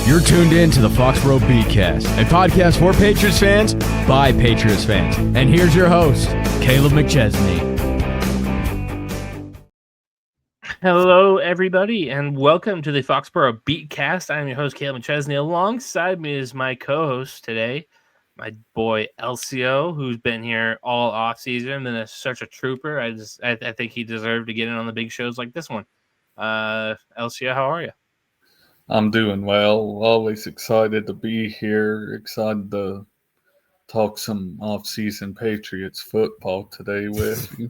You're tuned in to the Foxboro BeatCast, a podcast for Patriots fans by Patriots fans. And here's your host, Kaleb McChesney. Hello, everybody, and welcome to the Foxboro BeatCast. I'm your host, Kaleb McChesney. Alongside me is my co-host today, my boy Elsio, who's been here all off season and is such a trooper. I think he deserved to get in on the big shows like this one. Elsio, how are you? I'm doing well. Always excited to be here. Excited to talk some off-season Patriots football today with you.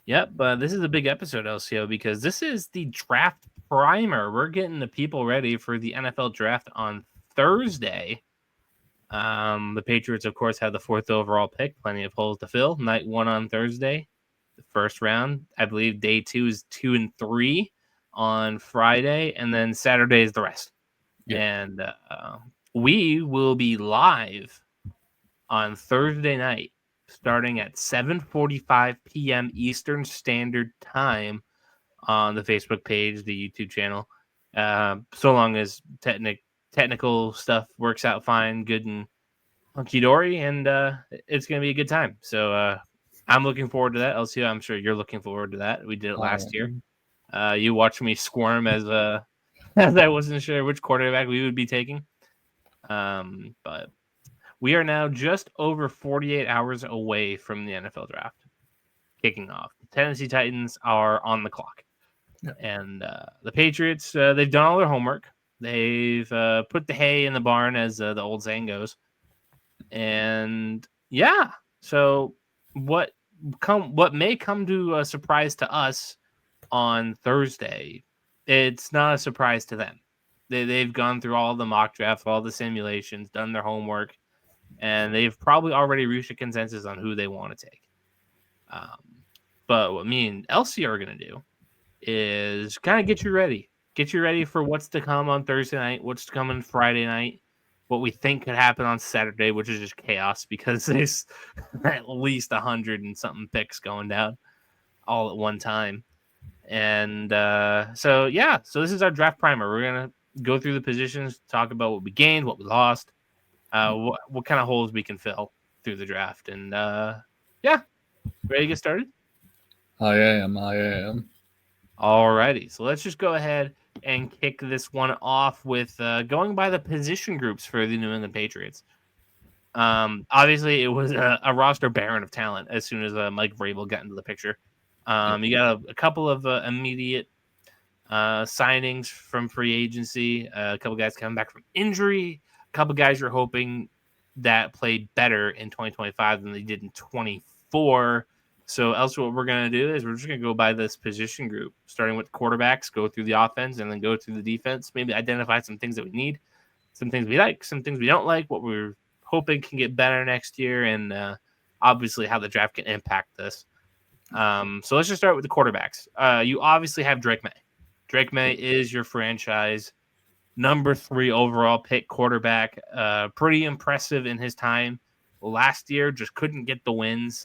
Yep, this is a big episode, LCO, because this is the draft primer. We're getting the people ready for the NFL draft on Thursday. The Patriots, of course, have the 4th overall pick. Plenty of holes to fill. Night 1 on Thursday, the first round. I believe day 2 is 2 and 3 on Friday, and then Saturday is the rest. Yeah. And we will be live on Thursday night, starting at 7:45 p.m. Eastern Standard Time on the Facebook page, the YouTube channel. So long as technical stuff works out fine, good and hunky-dory, and it's going to be a good time. So I'm looking forward to that. LCO, I'm sure you're looking forward to that. We did it last year. You watched me squirm as I wasn't sure which quarterback we would be taking. But we are now just over 48 hours away from the NFL draft kicking off. The Tennessee Titans are on the clock. Yeah. And the Patriots, they've done all their homework. They've put the hay in the barn, as the old saying goes. And yeah, so what may come to a surprise to us on Thursday, it's not a surprise to them. They've gone through all the mock drafts, all the simulations, done their homework, and they've probably already reached a consensus on who they want to take. But what me and Elsie are going to do is kind of get you ready. Get you ready for what's to come on Thursday night, what's to come on Friday night, what we think could happen on Saturday, which is just chaos because there's at least 100 and something picks going down all at one time. And so this is our draft primer. We're going to go through the positions, talk about what we gained, what we lost, what kind of holes we can fill through the draft. And ready to get started? I am. Alrighty, so let's just go ahead and kick this one off with going by the position groups for the New England Patriots. Obviously, it was a roster barren of talent as soon as Mike Vrabel got into the picture. You got a couple of immediate signings from free agency, a couple guys coming back from injury, a couple guys you're hoping that played better in 2025 than they did in 24. So elsewhere, what we're going to do is we're just going to go by this position group, starting with quarterbacks, go through the offense, and then go through the defense, maybe identify some things that we need, some things we like, some things we don't like, what we're hoping can get better next year, and obviously how the draft can impact this. So let's just start with the quarterbacks. You obviously have Drake May. Drake May is your franchise number 3 overall pick quarterback. Pretty impressive in his time last year, just couldn't get the wins.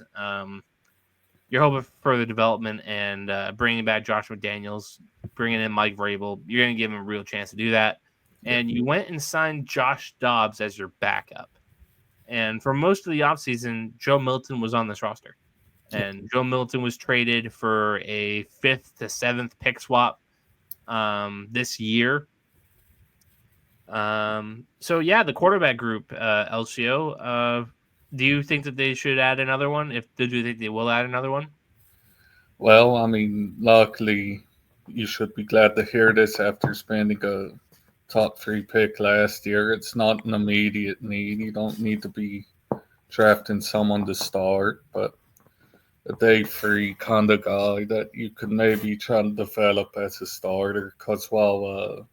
You're hoping for further development and bringing back Josh McDaniels, bringing in Mike Vrabel. You're going to give him a real chance to do that. And you went and signed Josh Dobbs as your backup. And for most of the offseason, Joe Milton was on this roster. And Joe Milton was traded for a 5th to 7th pick swap this year. The quarterback group, LCO, do you think that they should add another one? Do you think they will add another one? Well, I mean, luckily, you should be glad to hear this after spending a top 3 pick last year. It's not an immediate need. You don't need to be drafting someone to start, but a day 3 kind of guy that you could maybe try to develop as a starter. Because while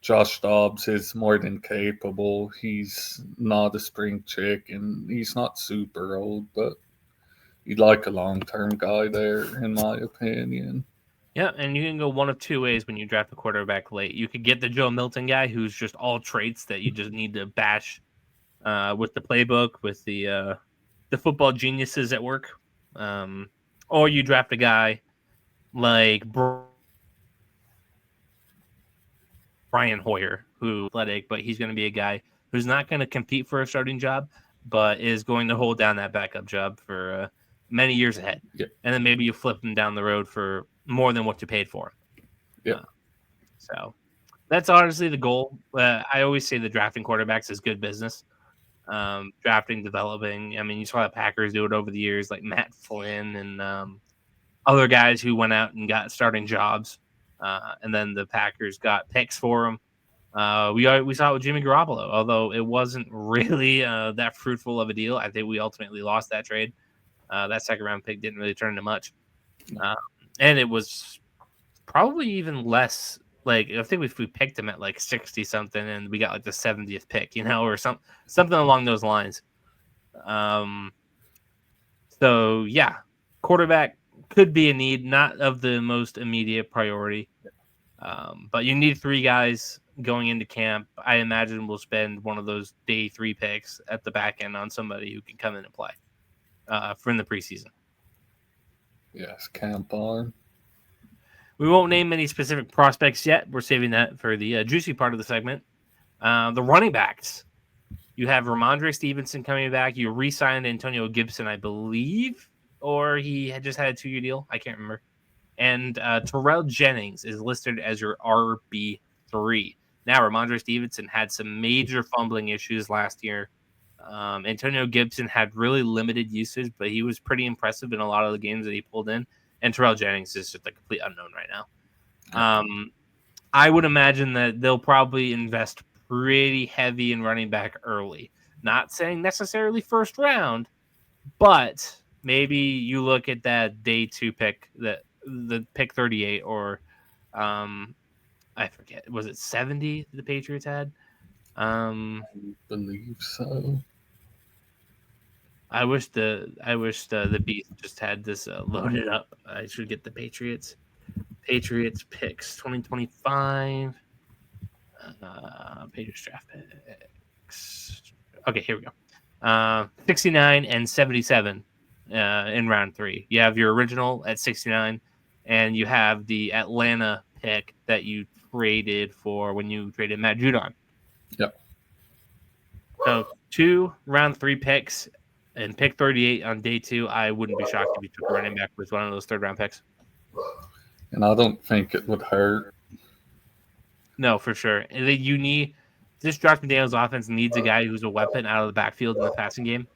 Josh Dobbs is more than capable, he's not a spring chicken. He's not super old, but you'd like a long-term guy there, in my opinion. Yeah, and you can go one of two ways when you draft a quarterback late. You could get the Joe Milton guy who's just all traits that you just need to bash with the playbook, with the football geniuses at work. Or you draft a guy like Brian Hoyer, who athletic, but he's going to be a guy who's not going to compete for a starting job, but is going to hold down that backup job for many years ahead. Yeah. And then maybe you flip him down the road for more than what you paid for him. Yeah. So that's honestly the goal. I always say the drafting quarterbacks is good business. Drafting, developing. I mean, you saw the Packers do it over the years, like Matt Flynn and other guys who went out and got starting jobs. And then the Packers got picks for them. We saw it with Jimmy Garoppolo, although it wasn't really that fruitful of a deal. I think we ultimately lost that trade. That second round pick didn't really turn into much. And it was probably even less. Like, I think if we picked him at like 60 something and we got like the 70th pick, or something along those lines. So yeah, quarterback could be a need, not of the most immediate priority. But you need 3 guys going into camp. I imagine we'll spend one of those day 3 picks at the back end on somebody who can come in and play in the preseason. Yes, camp on. We won't name any specific prospects yet. We're saving that for the juicy part of the segment. The running backs. You have Ramondre Stevenson coming back. You re-signed Antonio Gibson, I believe, or he had just had a 2-year deal. I can't remember. And Terrell Jennings is listed as your RB3. Now, Ramondre Stevenson had some major fumbling issues last year. Antonio Gibson had really limited usage, but he was pretty impressive in a lot of the games that he pulled in. And Terrell Jennings is just a complete unknown right now. I would imagine that they'll probably invest pretty heavy in running back early. Not saying necessarily first round, but maybe you look at that day 2 pick, the pick 38, or I forget, was it 70 the Patriots had? I believe so. I wish the Beast just had this loaded up. I should get the Patriots picks 2025. Patriots draft picks. Okay, here we go. 69 and 77 in round 3. You have your original at 69, and you have the Atlanta pick that you traded for when you traded Matt Judon. Yep. So 2 round 3 picks and pick 38 on day 2. I wouldn't be shocked if you took a running back with one of those 3rd round picks. And I don't think it would hurt. No, for sure. You need this Josh McDaniels offense needs a guy who's a weapon out of the backfield in the passing game.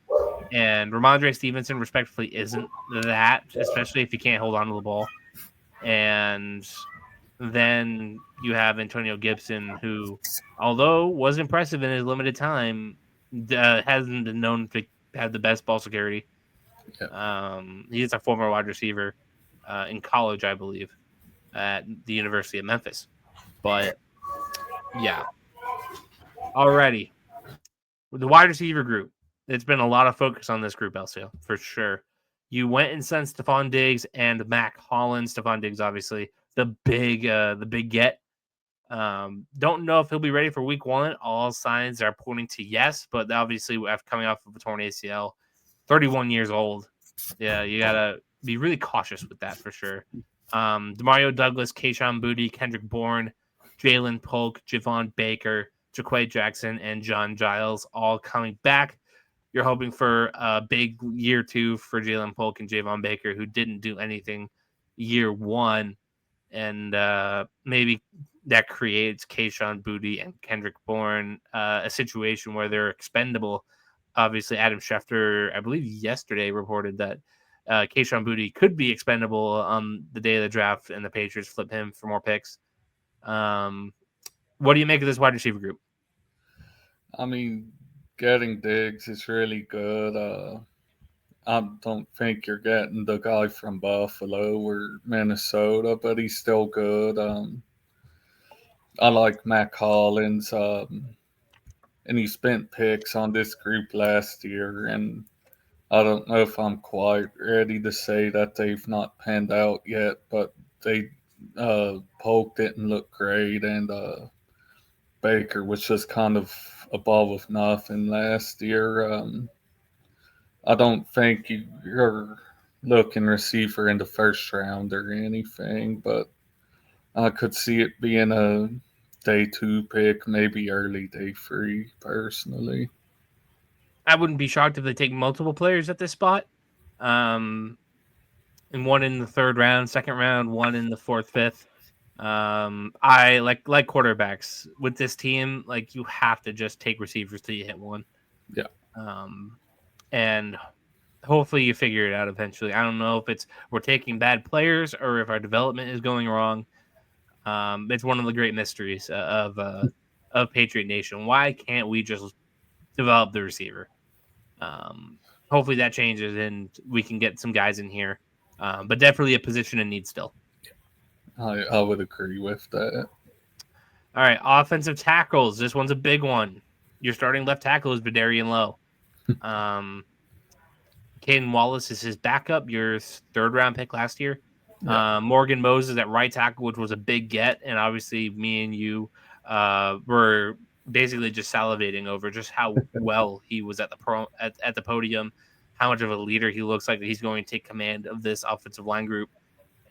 And Ramondre Stevenson, respectfully, isn't that, especially if you can't hold on to the ball. And then you have Antonio Gibson, who, although was impressive in his limited time, hasn't been known to have the best ball security. Yeah. He's a former wide receiver in college, I believe, at the University of Memphis. But yeah. Alrighty. With the wide receiver group, it's been a lot of focus on this group, Elsio, for sure. You went and sent Stephon Diggs and Mac Hollins. Stephon Diggs, obviously, the big get. Don't know if he'll be ready for week 1. All signs are pointing to yes, but obviously coming off of a torn ACL, 31 years old. Yeah, you gotta be really cautious with that for sure. Demario Douglas, Kayshon Boutte, Kendrick Bourne, Jalen Polk, Javon Baker, Jaquay Jackson, and John Giles all coming back. You're hoping for a big year 2 for Jalen Polk and Javon Baker, who didn't do anything year 1. And maybe that creates Kayshon Boutte and Kendrick Bourne a situation where they're expendable. Obviously, Adam Schefter, I believe yesterday, reported that Kayshon Boutte could be expendable on the day of the draft, and the Patriots flip him for more picks. What do you make of this wide receiver group? I mean, getting Diggs is really good. I don't think you're getting the guy from Buffalo or Minnesota, but he's still good. I like Mac Hollins, and he spent picks on this group last year, and I don't know if I'm quite ready to say that they've not panned out yet, but Polk didn't look great, and Baker was just kind of above nothing last year. I don't think you're looking receiver in the first round or anything, but I could see it being a day 2 pick, maybe early day 3, personally. I wouldn't be shocked if they take multiple players at this spot. And one in the 3rd round, 2nd round, one in the 4th, 5th. I like quarterbacks with this team. Like, you have to just take receivers till you hit one. Yeah. And hopefully you figure it out eventually. I don't know if it's we're taking bad players or if our development is going wrong. It's one of the great mysteries of Patriot Nation. Why can't we just develop the receiver? Hopefully that changes and we can get some guys in here. But definitely a position in need still. I would agree with that. All right, offensive tackles. This one's a big one. Your starting left tackle is Badarian Lowe. Caden Wallace is his backup, your 3rd round pick last year. Yeah. Morgan Moses at right tackle, which was a big get. And obviously me and you were basically just salivating over just how well he was at the podium, how much of a leader he looks like. He's going to take command of this offensive line group.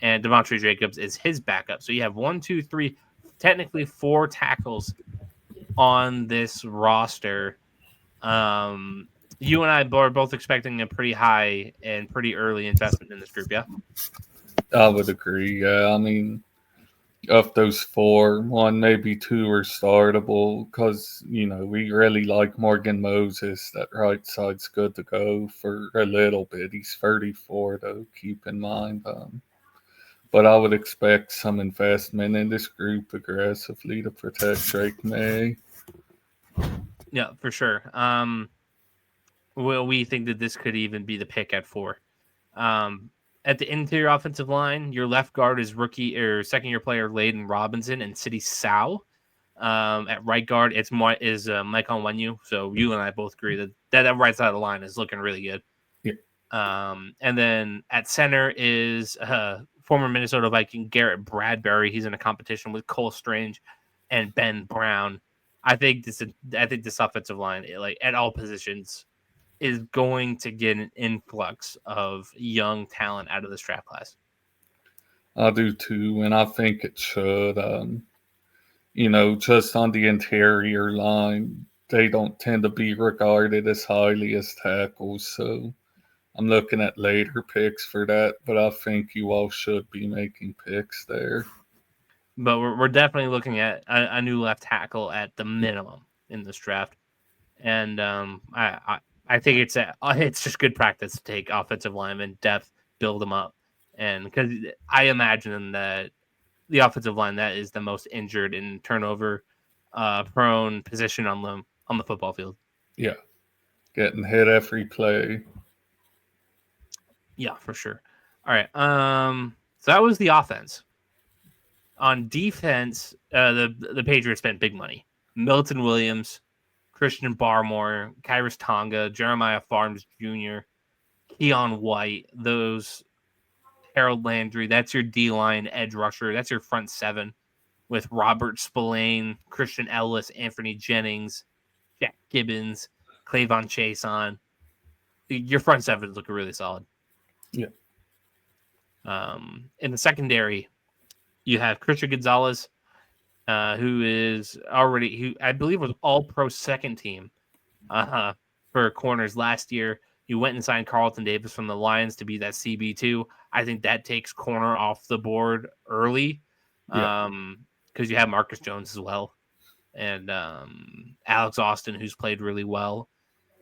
And Devontae Jacobs is his backup. So you have 1, 2, 3, technically 4 tackles on this roster. You and I are both expecting a pretty high and pretty early investment in this group, yeah? I would agree, yeah. I mean, of those 4, 1, maybe 2 are startable because, we really like Morgan Moses. That right side's good to go for a little bit. He's 34, though, keep in mind. But I would expect some investment in this group aggressively to protect Drake May. Yeah, for sure. Well, we think that this could even be the pick at 4. At the interior offensive line, your left guard is rookie or 2nd-year player Layden Robinson and City Sow. At right guard, it's Mike Onwenu. So you and I both agree that right side of the line is looking really good. Yeah. And then at center is former Minnesota Viking Garrett Bradbury. He's in a competition with Cole Strange and Ben Brown. I think this offensive line, like at all positions, is going to get an influx of young talent out of this draft class. I do too, and I think it should. Just on the interior line, they don't tend to be regarded as highly as tackles, so I'm looking at later picks for that, but I think you all should be making picks there. But we're definitely looking at a new left tackle at the minimum in this draft, and I think it's just good practice to take offensive linemen, depth, build them up, and because I imagine that the offensive line that is the most injured and turnover prone position on the football field. Yeah, getting hit every play. Yeah, for sure. All right. So that was the offense. On defense, the Patriots spent big money. Milton Williams, Christian Barmore, Kyrus Tonga, Jeremiah Farms Jr., Keon White, those Harold Landry. That's your D-line edge rusher. That's your front 7 with Robert Spillane, Christian Ellis, Anthony Jennings, Jack Gibbons, Clavon Chason. Your front 7 is looking really solid. Yeah. In the secondary, you have Christian Gonzalez, who I believe was all-pro second team for corners last year. You went and signed Carlton Davis from the Lions to be that CB2. I think that takes corner off the board early because you have Marcus Jones as well and Alex Austin, who's played really well.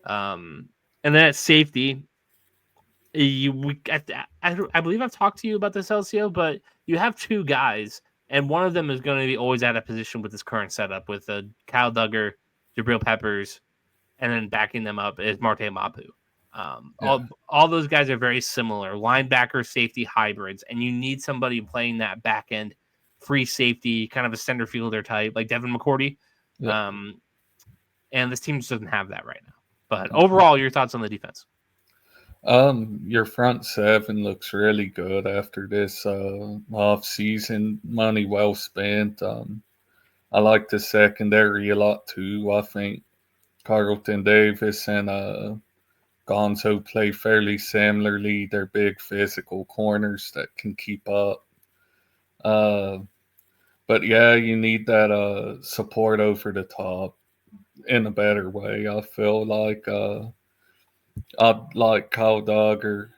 And then at safety, I believe I've talked to you about this, Elsio, but you have 2 guys, and one of them is going to be always out of position with this current setup with Kyle Duggar, Jabril Peppers, and then backing them up is Marte Mapu. All those guys are very similar, linebacker, safety hybrids, and you need somebody playing that back end free safety, kind of a center fielder type, like Devin McCourty. Yeah. And this team just doesn't have that right now. But overall, your thoughts on the defense? Your front 7 looks really good after this off-season. Money well spent. I like the secondary a lot too. I think Carlton Davis and Gonzo play fairly similarly. They're big physical corners that can keep up. But yeah, you need that support over the top in a better way. I feel like I'd like Kyle Duggar.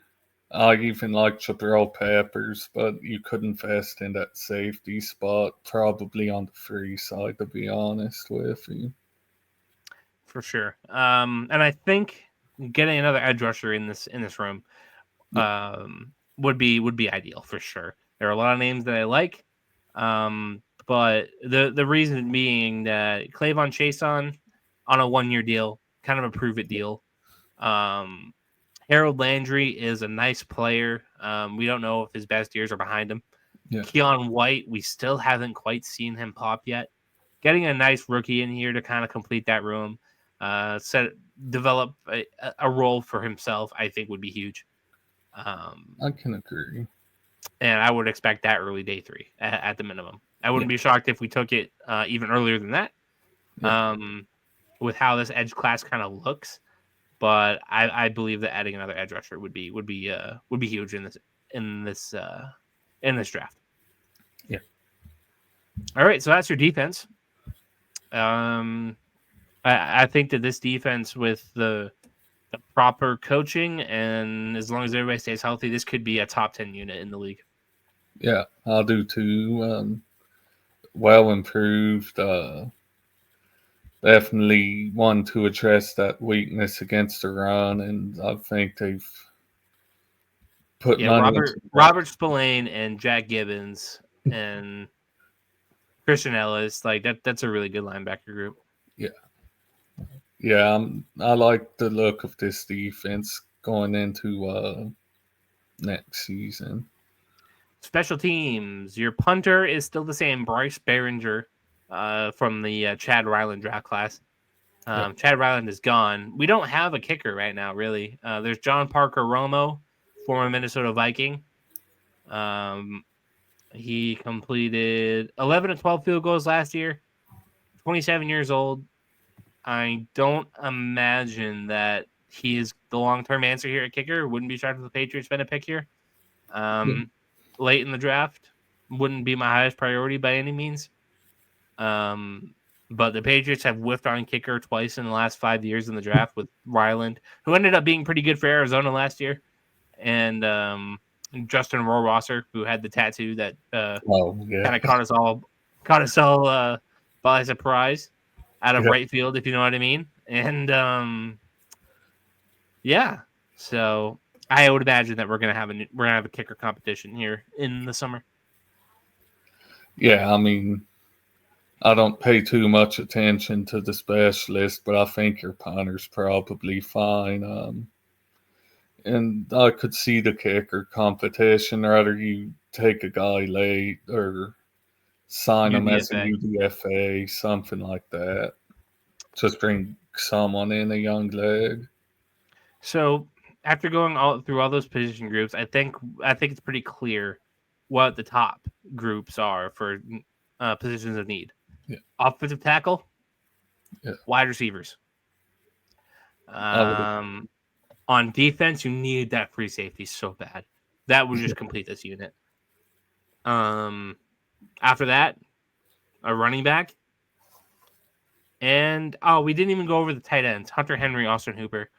I even like Jabril Peppers, but you couldn't invest in that safety spot, probably on the free side, to be honest with you. For sure. And I think getting another edge rusher in this room would be ideal for sure. There are a lot of names that I like. But the reason being that Clavon Chason on a 1-year deal, kind of a prove it deal. Harold Landry is a nice player. We don't know if his best years are behind him. Yeah. Keon White, we still haven't quite seen him pop yet. Getting a nice rookie in here to kind of complete that room, develop a role for himself, I think would be huge. I can agree. And I would expect that early day 3 at the minimum. I wouldn't be shocked if we took it even earlier than that. Yeah. With how this edge class kind of looks, but I believe that adding another edge rusher would be huge in this draft. Yeah. All right, so that's your defense. I think that this defense with the proper coaching and as long as everybody stays healthy, this could be a top 10 unit in the league. Yeah, I do too. Well improved. Definitely want to address that weakness against the run, and I think they've put money into Robert Spillane and Jack Gibbons and Christian Ellis, like that's a really good linebacker group. Yeah. Yeah, I like the look of this defense going into next season. Special teams. Your punter is still the same, Bryce Behringer from the Chad Ryland draft class. Chad Ryland is gone. We don't have a kicker right now, really. There's John Parker Romo, former Minnesota Viking. He completed 11 of 12 field goals last year, 27 years old. I don't imagine that he is the long-term answer here at kicker. Wouldn't be shocked if the Patriots spend a pick here. Late in the draft. Wouldn't be my highest priority by any means. But the Patriots have whiffed on kicker twice in the last 5 years in the draft with Ryland, who ended up being pretty good for Arizona last year, and Justin Rohrwasser, who had the tattoo that kind of caught us all by surprise out of right field, if you know what I mean. And so I would imagine that we're gonna have a kicker competition here in the summer. Yeah, I mean, I don't pay too much attention to the specialist, but I think your punter's probably fine. And I could see the kicker competition. Rather you take a guy late or sign him as a UDFA, something like that. Just bring someone in, a young leg. So after going through all those position groups, I think it's pretty clear what the top groups are for positions of need. Yeah. Offensive tackle, wide receivers. On defense, you need that free safety so bad. That would just complete this unit. After that, a running back. And we didn't even go over the tight ends. Hunter Henry, Austin Hooper.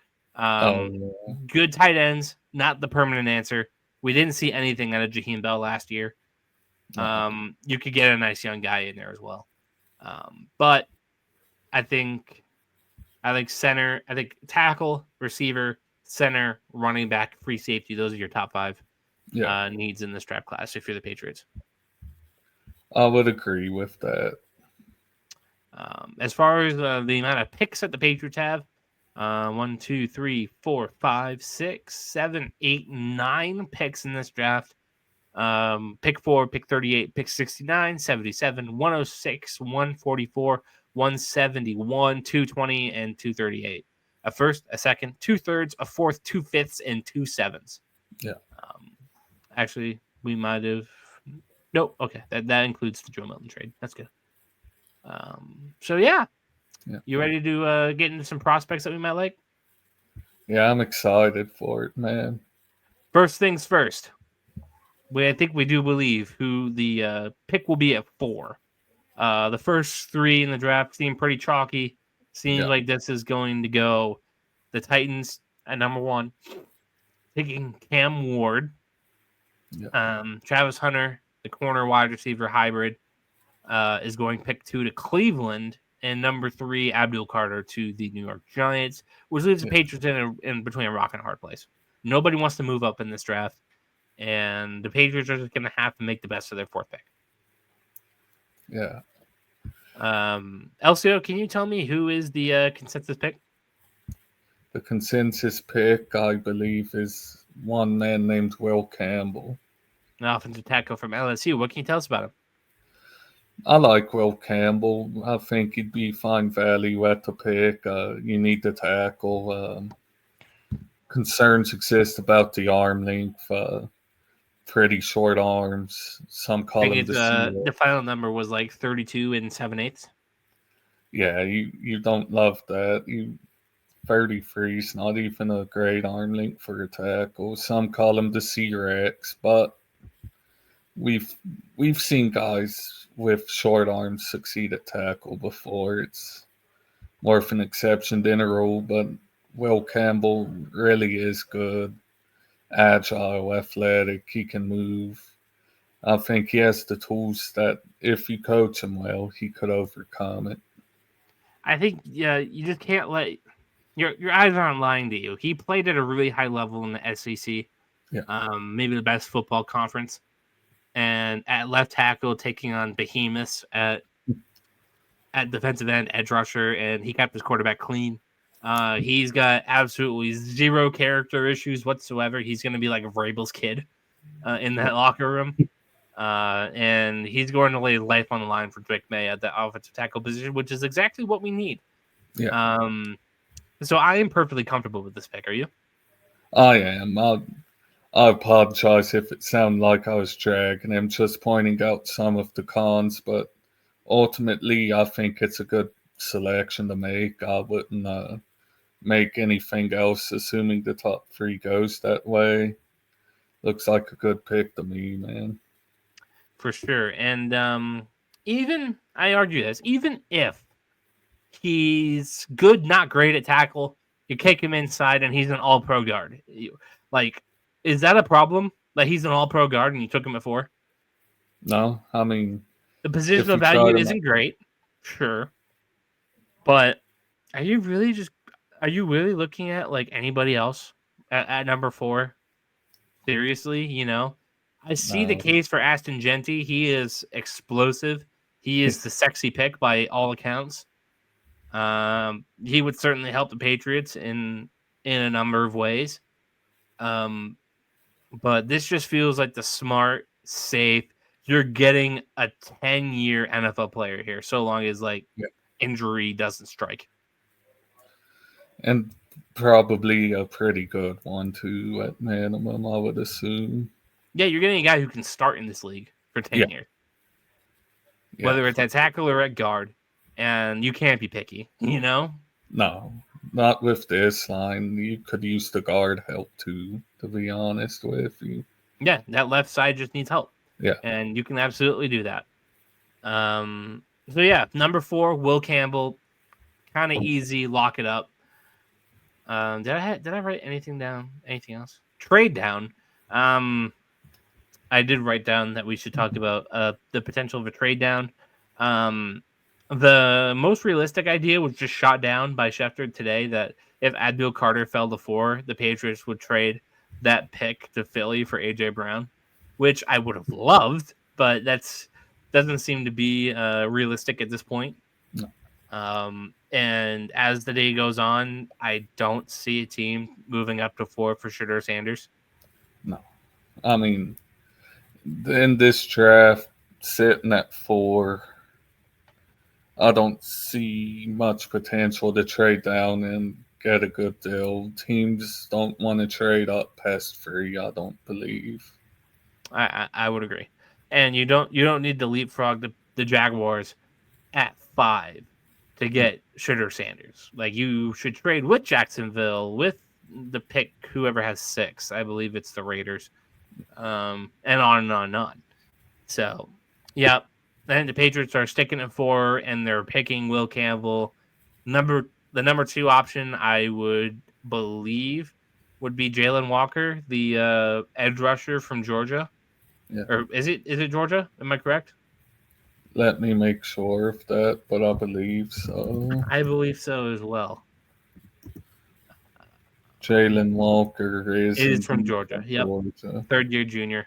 Good tight ends, not the permanent answer. We didn't see anything out of Jaheim Bell last year. You could get a nice young guy in there as well. But I think center, I think tackle, receiver, center, running back, free safety. Those are your top 5 needs in this draft class if you're the Patriots. I would agree with that. As far as the amount of picks that the Patriots have, 1, 2, 3, 4, 5, 6, 7, 8, 9 picks in this draft. Pick 4, pick 38, pick 69, 77, 106, 144, 171, 220, and 238. A first, a second, 2/3, a fourth, 2/5, and 2 sevens. Yeah. Actually, we might have. Nope. Okay, that includes the Joe Milton trade. That's good. So yeah. You ready to get into some prospects that we might like? Yeah, I'm excited for it, man. First things first. I think we do believe who the pick will be at 4. The first 3 in the draft seem pretty chalky. Seems Yeah. like this is going to go the Titans at number 1, taking Cam Ward. Yeah. Travis Hunter, the corner wide receiver hybrid, is going pick 2 to Cleveland, and number 3, Abdul Carter to the New York Giants, which leaves the Yeah. Patriots in between a rock and a hard place. Nobody wants to move up in this draft, and the Patriots are just going to have to make the best of their 4th pick. Yeah. Elsio, can you tell me who is the consensus pick? The consensus pick, I believe, is one man named Will Campbell. An offensive tackle from LSU. What can you tell us about him? I like Will Campbell. I think he'd be fine value at the pick. You need the tackle. Concerns exist about the arm length. Pretty short arms. Some I call think him it's, the seal. the final number was like 32 and 7/8. Yeah, you don't love that. 33 is not even a great arm length for a tackle. Some call him the C-Rex, but we've seen guys with short arms succeed at tackle before. It's more of an exception than a rule, but Will Campbell really is good. Agile, athletic, he can move. I think he has the tools that if you coach him well, he could overcome it. I think you just can't let your eyes aren't lying to you. He played at a really high level in the SEC, Yeah. maybe the best football conference, and at left tackle taking on behemoths at defensive end, edge rusher, and he kept his quarterback clean. He's got absolutely zero character issues whatsoever. He's going to be like Vrabel's kid in that locker room. And he's going to lay life on the line for Drake May at the offensive tackle position, which is exactly what we need. Yeah. So I am perfectly comfortable with this pick. Are you? I am. I apologize if it sounded like I was dragging him, just pointing out some of the cons, but ultimately I think it's a good selection to make. I wouldn't make anything else, assuming the top 3 goes that way. Looks like a good pick to me, man. For sure. And even I argue this, even if he's good, not great at tackle, you kick him inside and he's an all-pro guard. Like, is that a problem that he's an all-pro guard and you took him at 4? No, I mean, The if positional you tried value him, isn't great, sure, but are you really looking at like anybody else at number 4? Seriously, I see the no, case for Aston Genty. He is explosive. He is the sexy pick by all accounts. He would certainly help the Patriots in a number of ways. But this just feels like the smart, safe. You're getting a 10-year NFL player here, so long as like yeah. injury doesn't strike. And probably a pretty good one too, at minimum, I would assume. Yeah, you're getting a guy who can start in this league for 10 years, whether it's at tackle or at guard, and you can't be picky, No, not with this line. You could use the guard help too, to be honest with you. Yeah, that left side just needs help. Yeah. And you can absolutely do that. So yeah, number 4, Will Campbell, kind of easy, lock it up. Did I write anything down? Anything else? Trade down. I did write down that we should talk about the potential of a trade down. The most realistic idea was just shot down by Schefter today, that if Abdul Carter fell to 4, the Patriots would trade that pick to Philly for AJ Brown, which I would have loved, but doesn't seem to be realistic at this point. No. And as the day goes on, I don't see a team moving up to 4 for Shedeur Sanders. No. I mean, in this draft, sitting at 4, I don't see much potential to trade down and get a good deal. Teams don't want to trade up past 3, I don't believe. I would agree. And you don't need to leapfrog the Jaguars at 5 to get Shedeur Sanders. Like, you should trade with Jacksonville, with the pick, whoever has 6. I believe it's the Raiders. and on and on and on. So, yeah. Then the Patriots are sticking at 4, and they're picking Will Campbell. The number 2 option, I would believe, would be Jalen Walker, the edge rusher from Georgia. Yeah. Or is it Georgia? Am I correct? Let me make sure of that, but I believe so. I believe so as well. Jalen Walker is It is from Georgia. from Yep. Georgia. 3rd-year junior.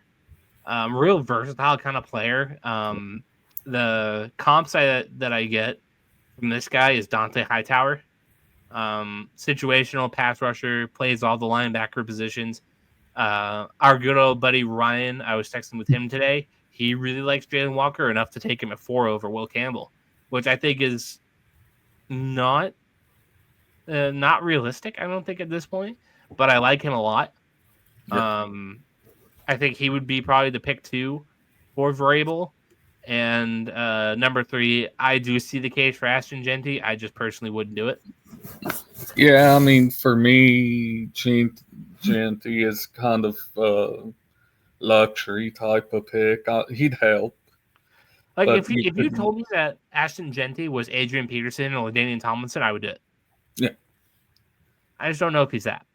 Real versatile kind of player. The comps that I get from this guy is Dante Hightower. Situational pass rusher, plays all the linebacker positions. Our good old buddy Ryan, I was texting with him today. He really likes Jalen Walker enough to take him at 4 over Will Campbell, which I think is not realistic. I don't think at this point, but I like him a lot. Yeah. I think he would be probably the pick 2 for Vrabel. And number 3, I do see the case for Ashton Genty. I just personally wouldn't do it. Yeah, I mean, for me, Genty is kind of a luxury type of pick. He'd help. Like But if you told me that Ashton Genty was Adrian Peterson or Daniel Tomlinson, I would do it. Yeah. I just don't know if he's that.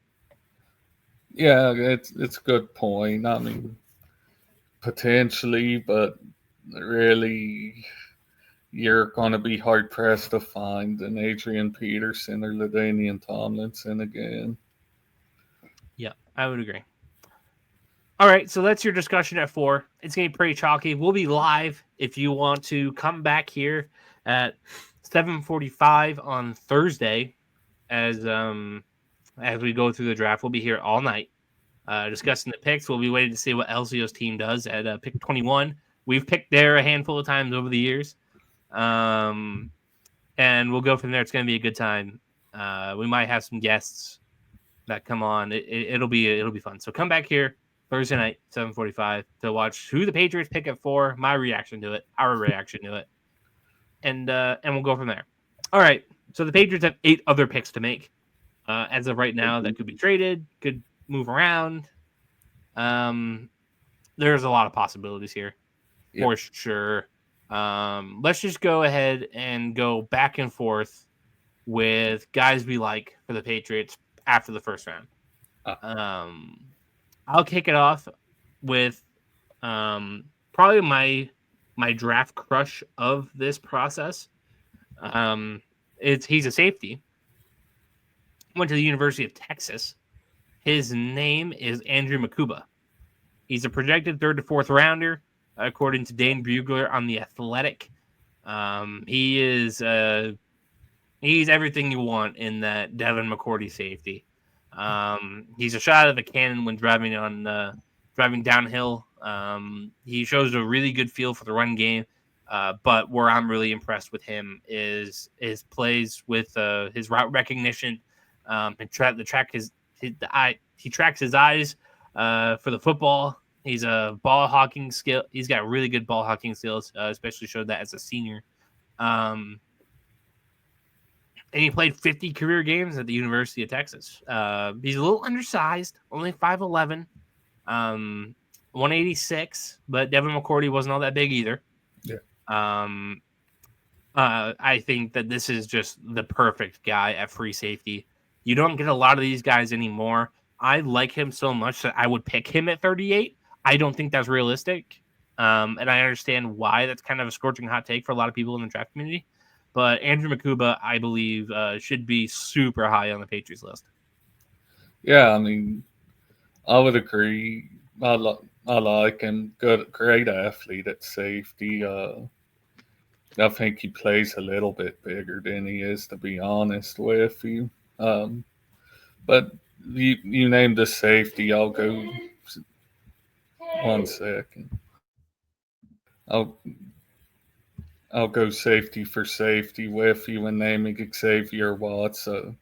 Yeah, it's a good point. I mean, potentially, but really, you're going to be hard pressed to find an Adrian Peterson or LaDainian Tomlinson again. Yeah, I would agree. All right, so that's your discussion at 4. It's going to be pretty chalky. We'll be live if you want to come back here at 7:45 on Thursday as we go through the draft. We'll be here all night discussing the picks. We'll be waiting to see what Elsio's team does at pick 21. We've picked there a handful of times over the years. And we'll go from there. It's going to be a good time. We might have some guests that come on. It'll be fun. So come back here Thursday night, 7:45, to watch who the Patriots pick at 4, my reaction to it, our reaction to it, and we'll go from there. All right. So the Patriots have 8 other picks to make as of right now that could be traded, could move around. There's a lot of possibilities here for sure. Let's just go ahead and go back and forth with guys we like for the Patriots after the first round. I'll kick it off with probably my draft crush of this process. He's a safety. Went to the University of Texas. His name is Andrew Makuba. He's a projected 3rd to 4th rounder, according to Dane Bugler on The Athletic. He's everything you want in that Devin McCourty safety. He's a shot of a cannon when driving downhill. He shows a really good feel for the run game. But where I'm really impressed with him is his plays with his route recognition. He tracks his eyes for the football. He's a ball hawking skill. He's got really good ball hawking skills, especially showed that as a senior. And he played 50 career games at the University of Texas. He's a little undersized, only 5'11", 186, but Devin McCourty wasn't all that big either. Yeah. I think that this is just the perfect guy at free safety. You don't get a lot of these guys anymore. I like him so much that I would pick him at 38. I don't think that's realistic. And I understand why that's kind of a scorching hot take for a lot of people in the draft community. But Andrew Makuba, I believe, should be super high on the Patriots list. Yeah, I mean, I would agree. I like him. Great athlete at safety. I think he plays a little bit bigger than he is, to be honest with you. But you named the safety. I'll go 1 second. I'll go safety for safety with you when naming Xavier Watts. A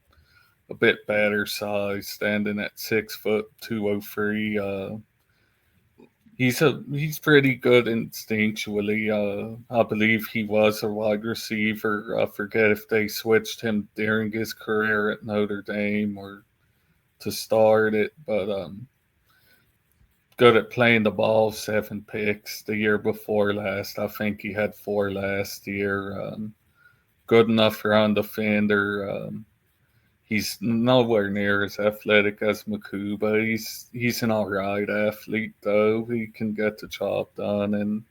bit better size, standing at 6 foot 203. He's pretty good instinctually. I believe he was a wide receiver. I forget if they switched him during his career at Notre Dame or to start it, but good at playing the ball. 7 picks the year before last. I think he had 4 last year. Good enough around the defender. He's nowhere near as athletic as McCoo, but he's an all right athlete, though. He can get the job done. And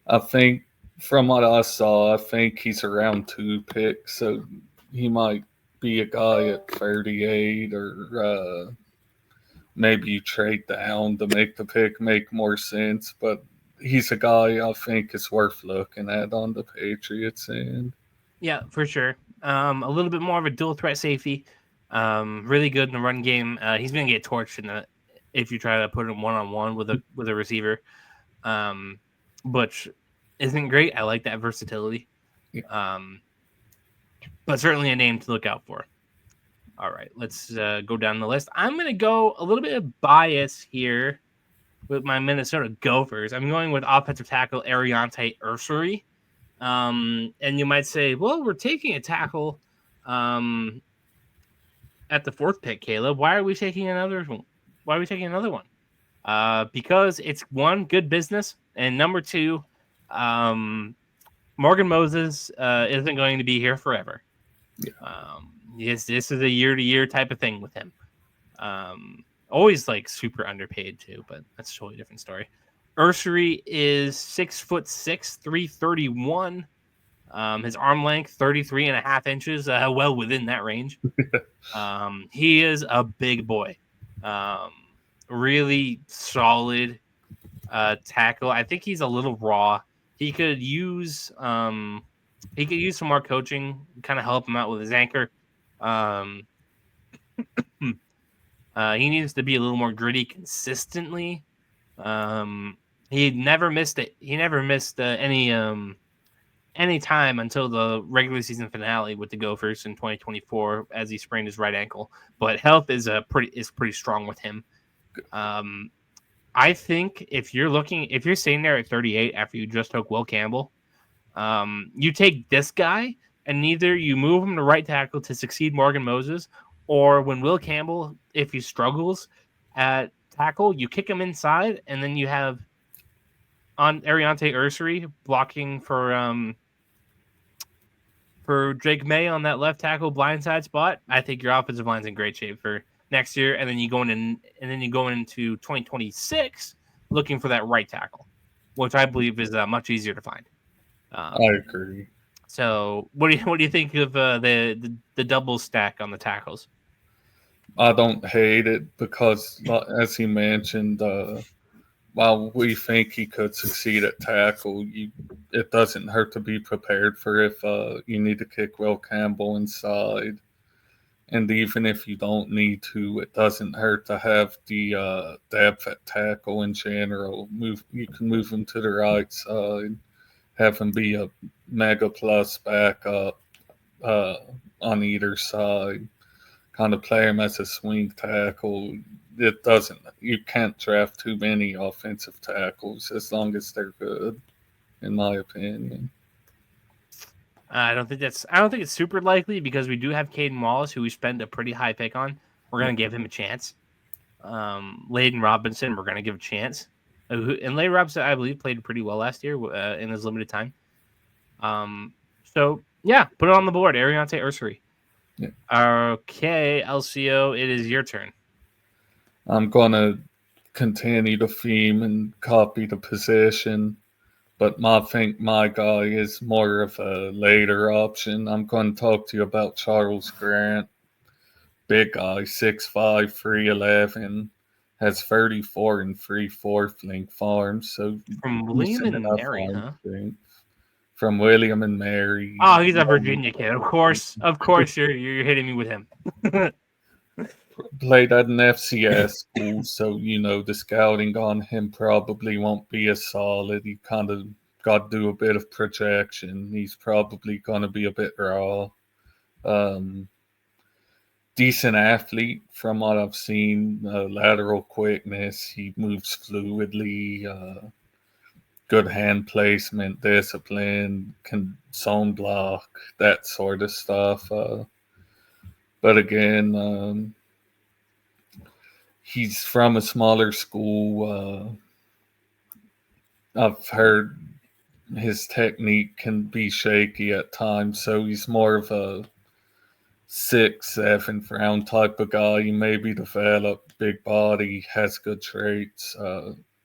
I think from what I saw, I think he's around 2 picks. So he might be a guy at 38 or maybe you trade down to make the pick make more sense. But he's a guy I think is worth looking at on the Patriots end. Yeah, for sure. A little bit more of a dual threat safety. Really good in the run game. He's going to get torched if you try to put him 1-on-1 with a receiver. Which isn't great. I like that versatility. Yeah. But certainly a name to look out for. All right, let's go down the list. I'm going to go a little bit of bias here with my Minnesota Gophers. I'm going with offensive tackle Ariante Ursary. And you might say, well, we're taking a tackle at the 4th pick, Caleb. Why are we taking another one? Why are we taking another one? Because it's 1, good business, and number 2, Morgan Moses isn't going to be here forever. Yeah. Yes, this is a year-to-year type of thing with him. Always like super underpaid too, but that's a totally different story. Ursary is 6'6", 331. His arm length 33.5 inches, well within that range. He is a big boy. Really solid tackle. I think he's a little raw. He could use some more coaching, kind of help him out with his anchor. He needs to be a little more gritty consistently. He never missed it. He never missed any time until the regular season finale with the Gophers in 2024, as he sprained his right ankle. But health is pretty strong with him. I think if you're sitting there at 38 after you just took Will Campbell, you take this guy and either you move him to right tackle to succeed Morgan Moses, or when Will Campbell, if he struggles at tackle, you kick him inside, and then you have on Ariante Ursary blocking for Drake May on that left tackle blindside spot. I think your offensive line's in great shape for next year, and then you go into 2026 looking for that right tackle, which I believe is much easier to find. I agree. So, what do you think of the double stack on the tackles? I don't hate it because, as he mentioned, while we think he could succeed at tackle, it doesn't hurt to be prepared for if you need to kick Will Campbell inside. And even if you don't need to, it doesn't hurt to have the depth at tackle in general. You can move him to the right side, have him be a mega plus backup on either side. Kind of play him as a swing tackle. You can't draft too many offensive tackles as long as they're good, in my opinion. I don't think it's super likely because we do have Caden Wallace, who we spent a pretty high pick on. We're going to give him a chance. Layden Robinson, we're going to give a chance. And Layden Robinson, I believe, played pretty well last year in his limited time. So, yeah, put it on the board. Ariante Ursary. Yeah. Okay, Elsio, it is your turn. I'm going to continue the theme and copy the position, but I think my guy is more of a later option. I'm going to talk to you about Charles Grant. Big guy, 6'5", 311, has 34 and 3/4 length farms. So from William and Mary, huh? From William and Mary. Oh, he's a Virginia kid. Of course, you're hitting me with him. Played at an FCS school, so the scouting on him probably won't be as solid. He kind of got to do a bit of projection. He's probably going to be a bit raw. Decent athlete from what I've seen. Lateral quickness. He moves fluidly. Good hand placement, discipline, can zone block, that sort of stuff. But again, he's from a smaller school. I've heard his technique can be shaky at times, so he's more of a 6, 7th round type of guy. He maybe develop big body, has good traits.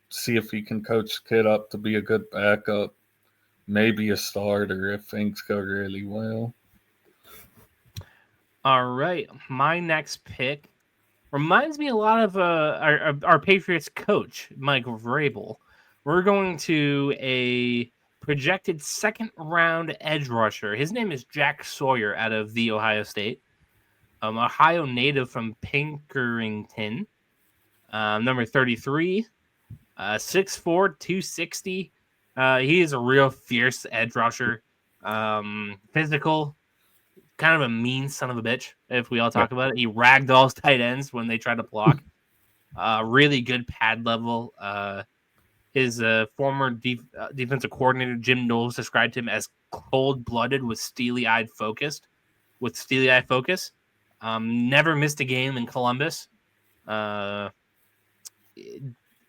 See if he can coach the kid up to be a good backup, maybe a starter if things go really well. All right, my next pick reminds me a lot of our Patriots coach, Mike Vrabel. We're going to a projected second-round edge rusher. His name is Jack Sawyer out of the Ohio State. Ohio native from Pinkerton. Number 33, 6'4", 260. He is a real fierce edge rusher. Physical, kind of a mean son of a bitch, if we all talk about it. He ragdolls tight ends when they try to block. Really good pad level. His former defensive coordinator, Jim Knowles, described him as cold-blooded with steely-eyed focus. Never missed a game in Columbus.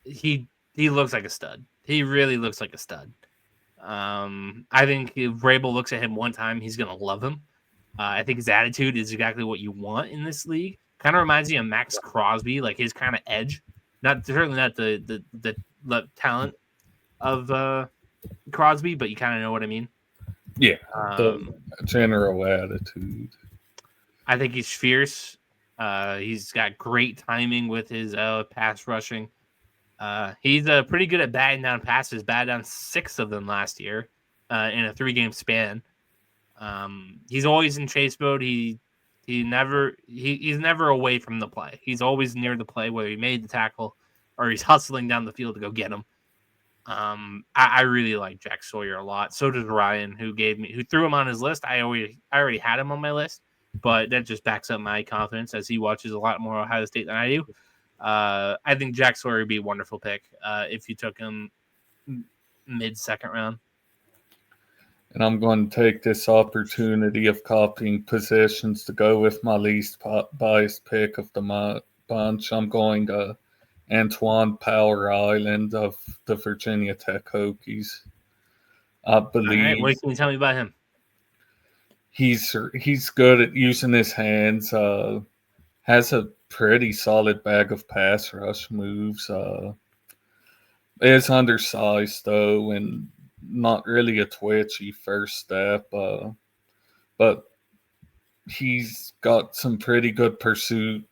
He looks like a stud. He really looks like a stud. I think if Vrabel looks at him one time, he's going to love him. I think his attitude is exactly what you want in this league. Kind of reminds me of Max Crosby, like his kind of edge. Certainly not the talent of Crosby, but you kind of know what I mean. Yeah, the general attitude. I think he's fierce. He's got great timing with his pass rushing. He's pretty good at batting down passes. Batted down 6 of them last year in a 3-game span. He's always in chase mode. He's never away from the play. He's always near the play, whether he made the tackle or he's hustling down the field to go get him. I really like Jack Sawyer a lot. So does Ryan, who threw him on his list. I already had him on my list, but that just backs up my confidence as he watches a lot more Ohio State than I do. I think Jack Sawyer would be a wonderful pick if you took him mid-second round. And I'm going to take this opportunity of copying positions to go with my least biased pick of the bunch. I'm going to Antoine Power Island of the Virginia Tech Hokies. I believe. All right, what can you tell me about him? He's good at using his hands. Has a pretty solid bag of pass rush moves. Is undersized though, and not really a twitchy first step. But he's got some pretty good pursuit.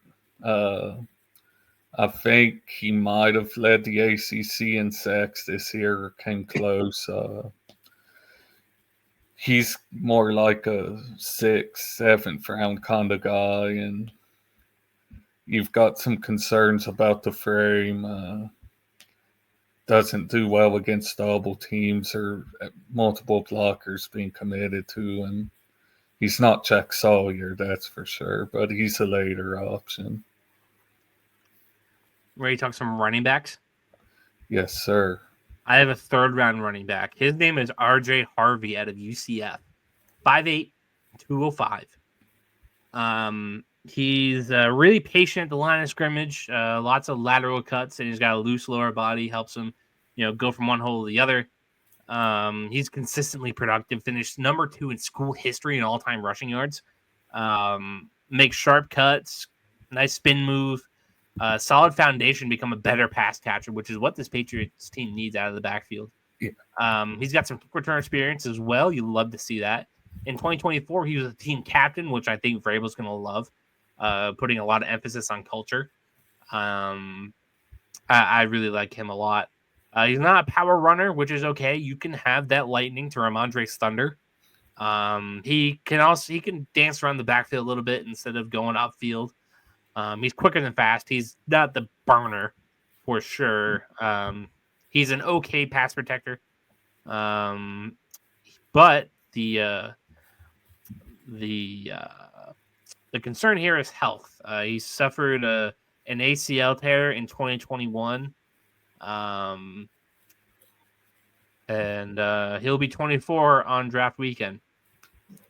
I think he might have led the ACC in sacks this year or came close. He's more like a 6th, 7th round kind of guy, and you've got some concerns about the frame. Doesn't do well against double teams or multiple blockers being committed to him. He's not Jack Sawyer, that's for sure, but he's a later option. Ready to talk some running backs? Yes, sir. I have a 3rd-round running back. His name is R.J. Harvey out of UCF. 5'8", 205. He's really patient at the line of scrimmage. Lots of lateral cuts, and he's got a loose lower body. Helps him, go from one hole to the other. He's consistently productive. Finished number 2 in school history in all-time rushing yards. Makes sharp cuts. Nice spin move. Solid foundation, become a better pass catcher, which is what this Patriots team needs out of the backfield. Yeah. He's got some return experience as well. You love to see that. In 2024, he was a team captain, which I think Vrabel's going to love, putting a lot of emphasis on culture. I really like him a lot. He's not a power runner, which is okay. You can have that lightning to Ramondre's thunder. He can dance around the backfield a little bit instead of going upfield. He's quicker than fast. He's not the burner for sure. He's an okay pass protector. But the concern here is health. He suffered an ACL tear in 2021. And he'll be 24 on draft weekend.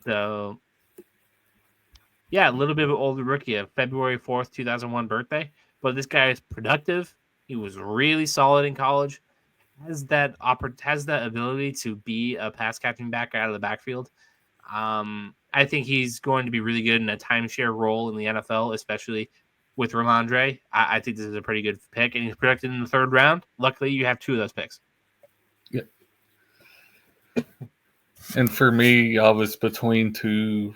So, yeah, a little bit of an older rookie, a February 4th, 2001 birthday. but this guy is productive. He was really solid in college. Has that ability to be a pass catching back out of the backfield. I think he's going to be really good in a timeshare role in the NFL, especially with Ramondre. I think this is a pretty good pick, and he's projected in the 3rd round. Luckily, you have 2 of those picks. Yeah. And for me, I was between 2,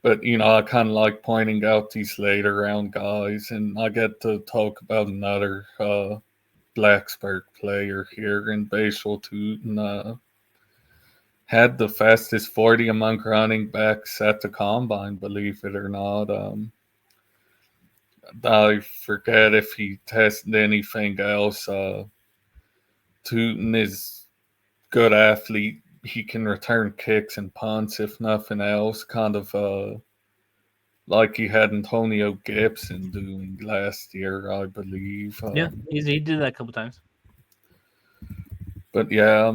but I kind of like pointing out these later round guys, and I get to talk about another Blacksburg player here in Bashal Tootin. Had the fastest 40 among running backs at the combine, believe it or not. I forget if he tested anything else. Tootin is good athlete. He can return kicks and punts, if nothing else. Kind of like he had Antonio Gibson doing last year, I believe. He did that a couple times. But yeah,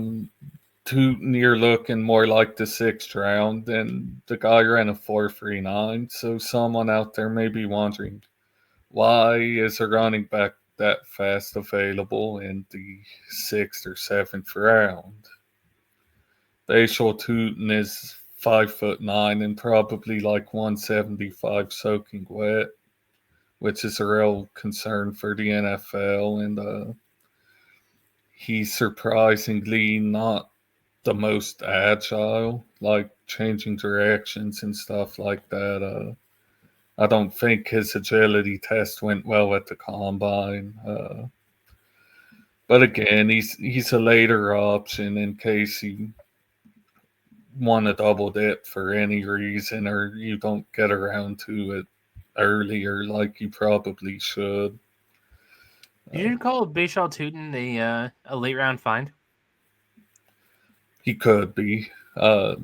Tootin, you're looking more like the 6th round, and the guy ran a 4.39. So someone out there may be wondering, why is a running back that fast available in the 6th or 7th round? Bashal Tootin is 5'9" and probably like 175 soaking wet, which is a real concern for the NFL. And he's surprisingly not the most agile, like changing directions and stuff like that. I don't think his agility test went well at the combine. But again, he's a later option in case you want to double dip for any reason, or you don't get around to it earlier like you probably should. Did you call Bashal Tootin a late round find? He could be. Believe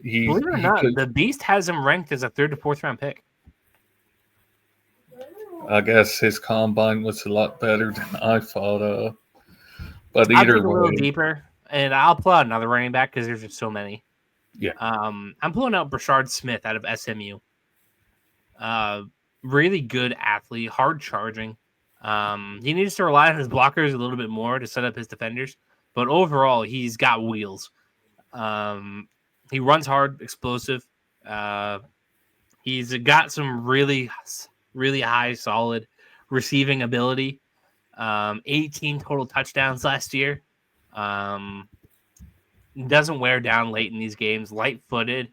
it or not, the Beast has him ranked as a 3rd to 4th round pick. I guess his combine was a lot better than I thought. But I'll either dig a little way, deeper, and I'll pull out another running back because there's just so many. Yeah. I'm pulling out Brashard Smith out of SMU. Really good athlete, hard charging. He needs to rely on his blockers a little bit more to set up his defenders, but overall, he's got wheels. He runs hard, explosive. He's got some really, really high, solid receiving ability. 18 total touchdowns last year. Doesn't wear down late in these games. Light-footed,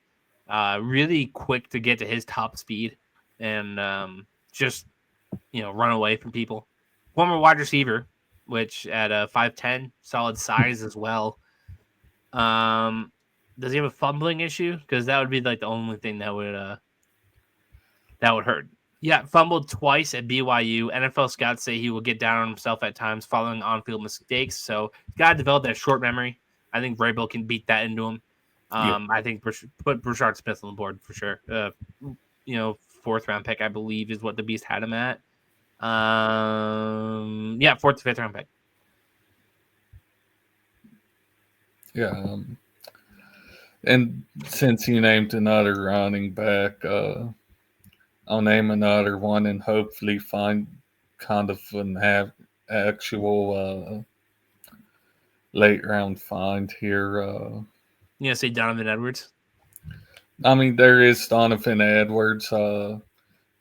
really quick to get to his top speed, and just run away from people. Former wide receiver, which at 5'10", solid size as well. Does he have a fumbling issue? Because that would be like the only thing that would hurt. Yeah, fumbled twice at BYU. NFL scouts say he will get down on himself at times following on-field mistakes. So he's got to develop that short memory. I think Vrabel can beat that into him. I think put Brashard Smith on the board for sure. 4th round pick, I believe, is what the Beast had him at. 4th to 5th round pick. Yeah. And since you named another running back, I'll name another one and hopefully find kind of an actual late round find here. You gonna say Donovan Edwards? I mean, there is Donovan Edwards.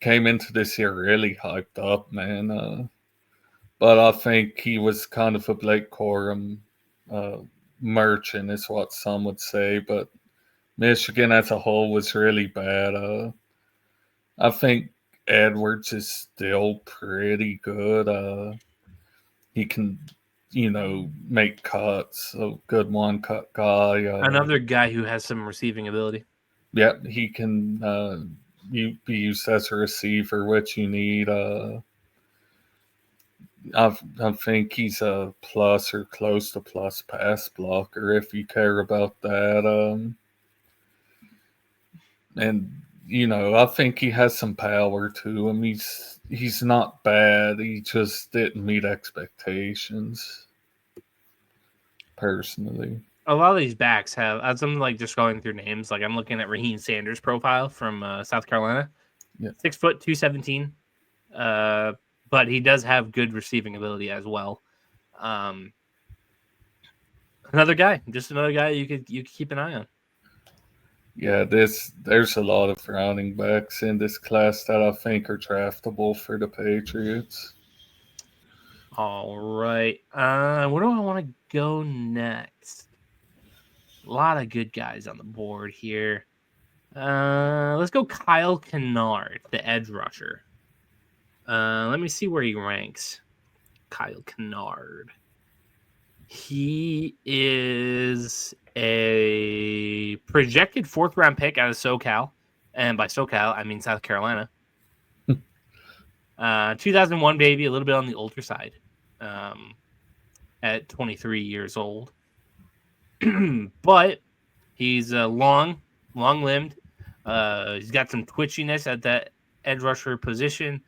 Came into this year really hyped up, man. But I think he was kind of a Blake Corum merchant, is what some would say. But Michigan as a whole was really bad. I think Edwards is still pretty good. He can, make cuts. A good one-cut guy. Another guy who has some receiving ability. Yeah, he can be used as a receiver, which you need. I think he's a plus or close to plus pass blocker if you care about that. And I think he has some power to him. He's not bad. He just didn't meet expectations. Personally, a lot of these backs have, as I'm like just going through names, like I'm looking at Raheem Sanders' profile from South Carolina. Yeah. 6 foot 217. but he does have good receiving ability as well. Another guy you could keep an eye on. Yeah, there's a lot of running backs in this class that I think are draftable for the Patriots. All right. Where do I want to go next? A lot of good guys on the board here. Let's go Kyle Kennard, the edge rusher. Let me see where he ranks. Kyle Kennard. He is a projected 4th round pick out of SoCal. And by SoCal, I mean South Carolina. 2001 baby, a little bit on the older side. At 23 years old. But he's long-limbed. He's got some twitchiness at that edge rusher position.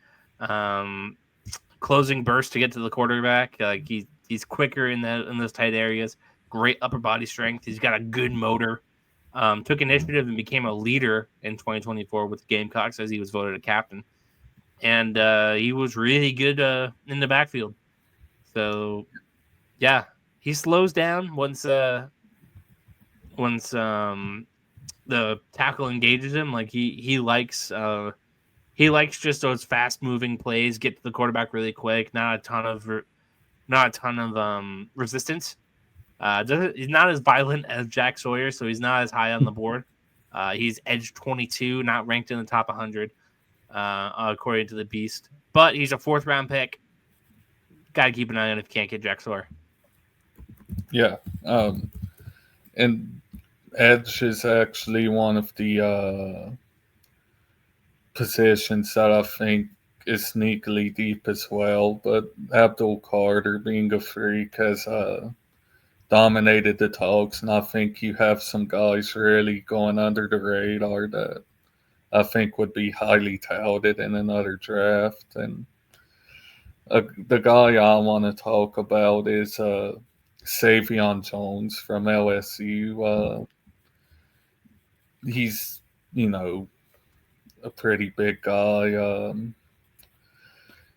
Closing burst to get to the quarterback. Like he's quicker in those tight areas. Great upper body strength. He's got a good motor. Took initiative and became a leader in 2024 with the Gamecocks as he was voted a captain. And he was really good in the backfield. So, yeah, he slows down once the tackle engages him. Like he likes just those fast moving plays, get to the quarterback really quick. Not a ton of resistance. He's not as violent as Jack Sawyer, so he's not as high on the board. He's edge 22, not ranked in the top 100, according to the Beast. But he's a 4th round pick. Got to keep an eye on if you can't get Jack Sawyer. Yeah, and edge is actually one of the positions that I think is sneakily deep as well. But Abdul Carter, being a freak, has dominated the talks, and I think you have some guys really going under the radar that I think would be highly touted in another draft. And the guy I want to talk about is Savion Jones from LSU. He's, a pretty big guy.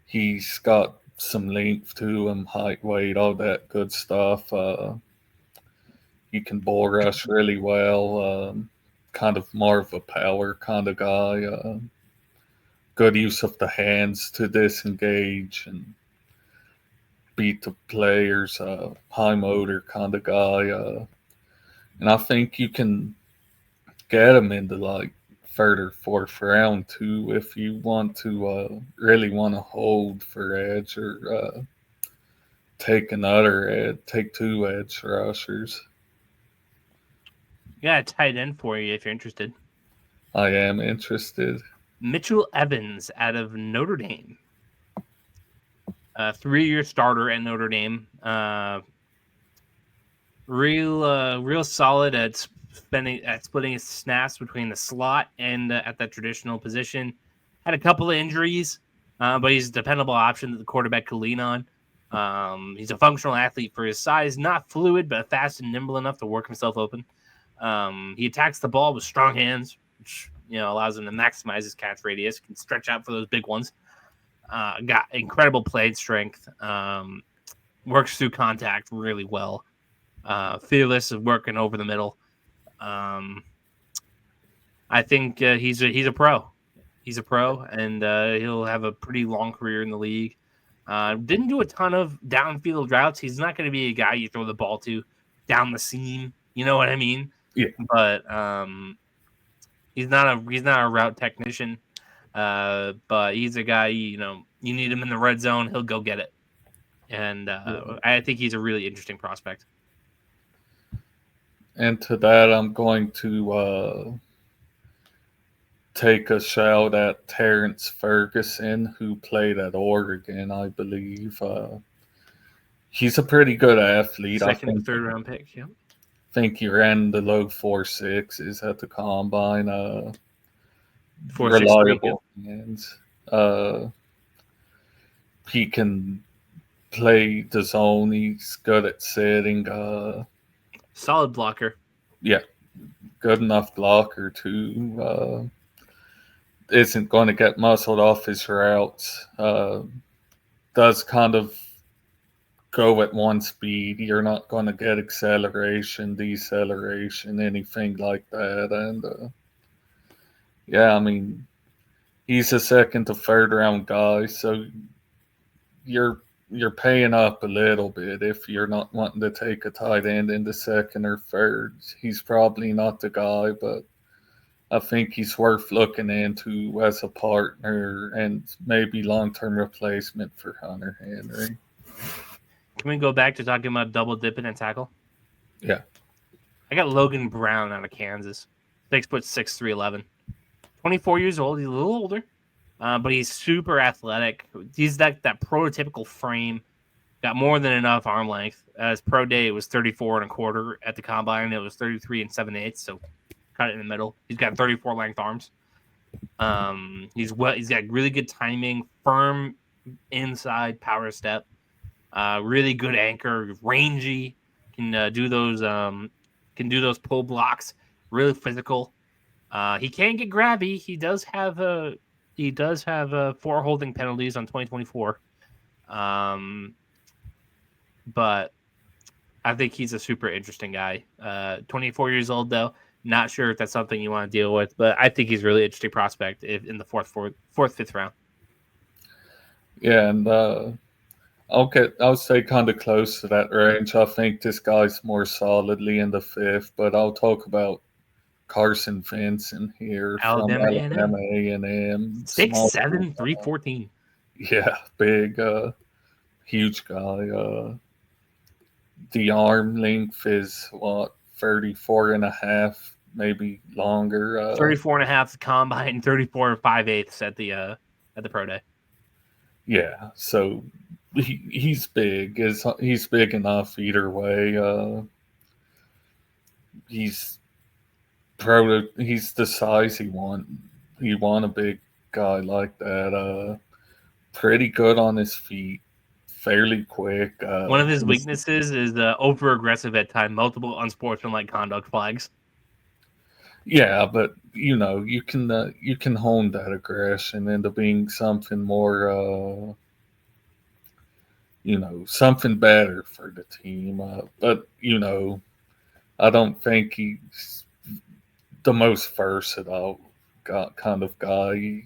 He's got some length to him, height, weight, all that good stuff. He can bull rush really well. Kind of more of a power kind of guy. Good use of the hands to disengage and beat the players. High motor kind of guy. And I think you can get him into like further 4th round too if you want to really want to hold for edge or take 2 edge rushers. Yeah, tight end for you if you're interested. I am interested. Mitchell Evans out of Notre Dame. 3-year starter at Notre Dame. Real solid at splitting his snaps between the slot and at that traditional position. Had a couple of injuries, but he's a dependable option that the quarterback could lean on. He's a functional athlete for his size, not fluid, but fast and nimble enough to work himself open. He attacks the ball with strong hands, which allows him to maximize his catch radius, can stretch out for those big ones. Got incredible play strength. Works through contact really well. Fearless of working over the middle. I think he's a pro. He's a pro, and he'll have a pretty long career in the league. Didn't do a ton of downfield routes. He's not going to be a guy you throw the ball to down the seam. You know what I mean? Yeah. But he's not a route technician. But he's a guy, you need him in the red zone, he'll go get it. And I think he's a really interesting prospect. And to that, I'm going to take a shout at Terrence Ferguson, who played at Oregon, I believe. He's a pretty good athlete. Second, 3rd round pick, yeah. I think he ran the low 4.6s at the combine. reliable hands. He can play the zone. He's good at setting. Solid blocker. Yeah, good enough blocker too. Isn't going to get muscled off his routes. does kind of go at one speed. You're not going to get acceleration, deceleration, anything like that. And yeah, I mean, he's a second to third round guy, so you're paying up a little bit if you're not wanting to take a tight end in the second or third. He's probably not the guy, but I think he's worth looking into as a partner and maybe long-term replacement for Hunter Henry. Can we go back to talking about double dipping and tackle? Yeah. I got Logan Brown out of Kansas. 6'6", 311. 24 years old. He's a little older, but he's super athletic. He's that prototypical frame. Got more than enough arm length. His pro day, it was 34 and a quarter. At the combine, it was 33 and 7/8. So cut it in the middle. He's got 34 length arms. He's got really good timing, firm inside power step. Really good anchor, rangy. Can do those pull blocks. Really physical. He can get grabby. He does have 4 holding penalties on 2024. But I think he's a super interesting guy. 24 years old though. Not sure if that's something you want to deal with, but I think he's a really interesting prospect in the fourth, fifth round. Yeah, and I'll stay kind of close to that range. I think this guy's more solidly in the 5th, but I'll talk about Carson Vincent here Alabama from Alabama A&M. 6'7", 314. Yeah, big, huge guy. The arm length is, 34 and a half, maybe longer. 34 and a half combine, 34 5/8 at the pro day. Yeah, so he's big. He's big enough either way. He's the size he want. You want a big guy like that. Pretty good on his feet, fairly quick. One of his weaknesses is over aggressive at time, multiple unsportsmanlike conduct flags. Yeah, but you can hone that aggression into being something more, something better for the team. But I don't think he's the most versatile kind of guy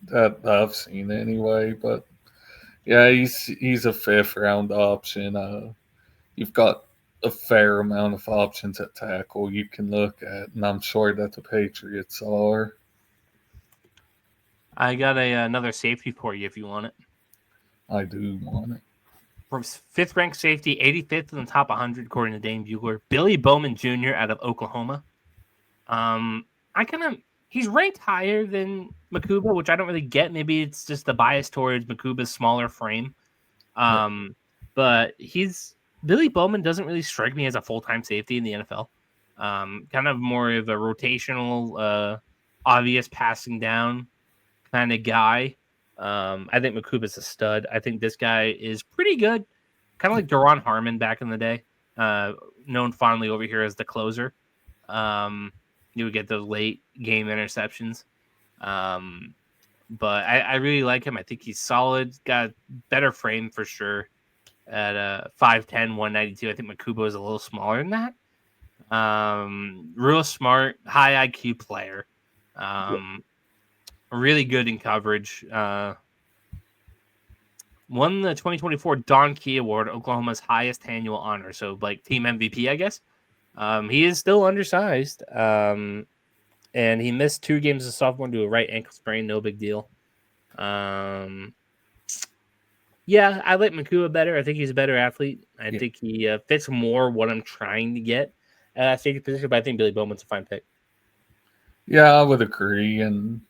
that I've seen anyway. But yeah, he's a 5th round option. You've got a fair amount of options at tackle you can look at, and I'm sure that the Patriots are. I got another safety for you if you want it. I do want it. From 5th ranked safety, 85th in the top 100 according to Dane Buehler, Billy Bowman Jr. out of Oklahoma. He's ranked higher than Makuba, which I don't really get. Maybe it's just the bias towards Makuba's smaller frame. But Billy Bowman doesn't really strike me as a full-time safety in the NFL. Kind of more of a rotational, obvious passing down kind of guy. I think Makuba's a stud. I think this guy is pretty good. Kind of like Daron Harmon back in the day, known fondly over here as the closer. You would get those late game interceptions. But I really like him. I think he's solid. Got better frame for sure at 5'10", 192. I think Makuba is a little smaller than that. Real smart, high IQ player. Really good in coverage. Won the 2024 Don Key Award, Oklahoma's highest annual honor. So like team MVP, I guess. He is still undersized. And he missed 2 games as a sophomore due to a right ankle sprain. No big deal. Yeah, I like Makuba better. I think he's a better athlete. I think he fits more what I'm trying to get at that safety position, but I think Billy Bowman's a fine pick. Yeah, I would agree. And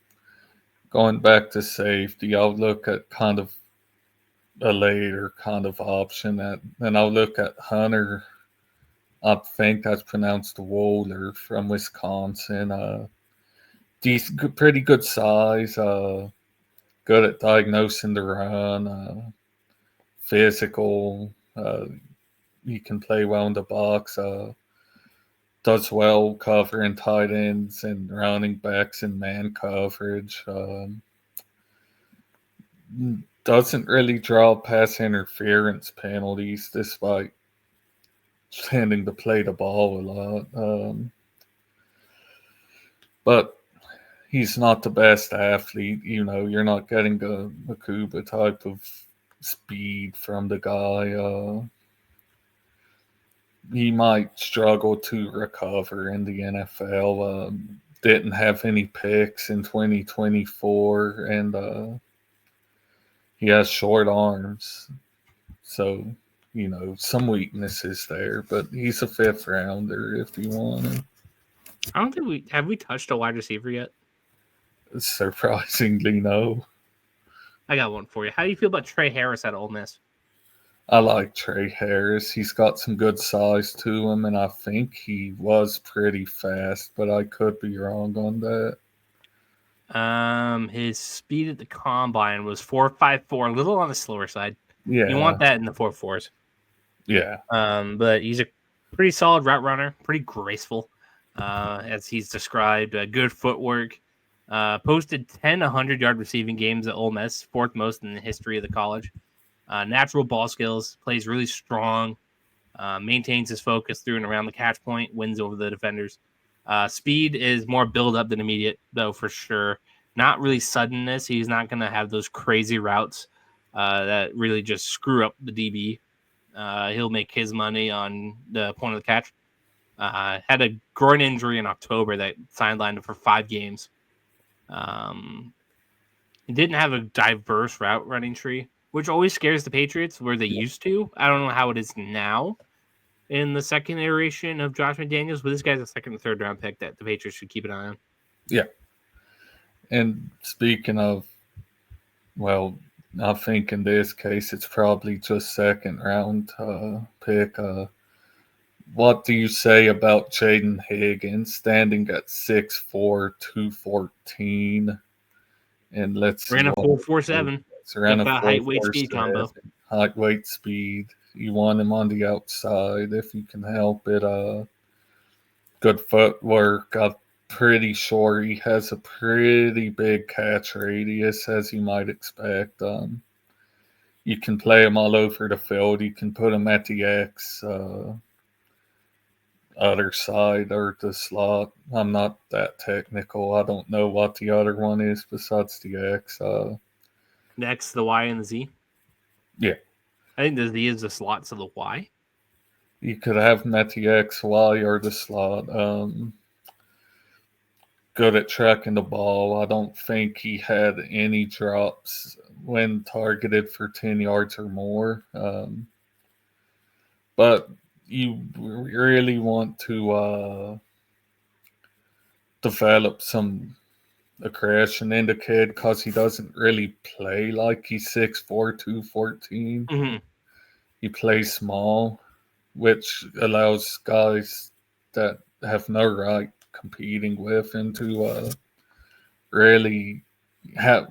going back to safety, I'll look at kind of a later kind of option. And I'll look at Hunter. I think that's pronounced Wohler from Wisconsin. Pretty good size. Good at diagnosing the run. Physical. He can play well in the box. Does well covering tight ends and running backs in man coverage. doesn't really draw pass interference penalties despite tending to play the ball a lot. But he's not the best athlete. You're not getting a Makuba type of speed from the guy. He might struggle to recover in the NFL. Didn't have any picks in 2024, and he has short arms. So, some weaknesses there, but he's a 5th rounder if you want him. I don't think we touched a wide receiver yet. Surprisingly, no. I got one for you. How do you feel about Trey Harris at Ole Miss? I like Trey Harris. He's got some good size to him, and I think he was pretty fast, but I could be wrong on that. His speed at the combine was 4.54, a little on the slower side. Yeah. You want that in the 4.4s. Yeah. But he's a pretty solid route runner, pretty graceful, as he's described. Good footwork. Posted 10 100-yard receiving games at Ole Miss, 4th most in the history of the college. Natural ball skills, plays really strong, maintains his focus through and around the catch point, wins over the defenders. Speed is more build up than immediate, though, for sure. Not really suddenness. He's not going to have those crazy routes that really just screw up the DB. He'll make his money on the point of the catch. Had a groin injury in October that sidelined him for 5 games. He didn't have a diverse route running tree, which always scares the Patriots where they used to. I don't know how it is now in the second iteration of Josh McDaniels, but this guy's a 2nd and 3rd round pick that the Patriots should keep an eye on. Yeah. And speaking of, well, I think in this case it's probably just 2nd round pick. What do you say about Jaden Higgins standing at 6'4", 214? And let's ran a 4.47. Ran a height, weight, speed combo. Height, weight, speed. You want him on the outside if you can help it. Good footwork. I'm pretty sure he has a pretty big catch radius, as you might expect. You can play him all over the field. You can put him at the X, other side, or the slot. I'm not that technical. I don't know what the other one is besides the X. The X, the Y, and the Z? Yeah. I think the Z is the slot, so the Y. You could have him at the X, Y, or the slot. Good at tracking the ball. I don't think he had any drops when targeted for 10 yards or more. But you really want to develop some aggression in the kid because he doesn't really play like he's 6'4", 214. Mm-hmm. He plays small, which allows guys that have no right competing with him to really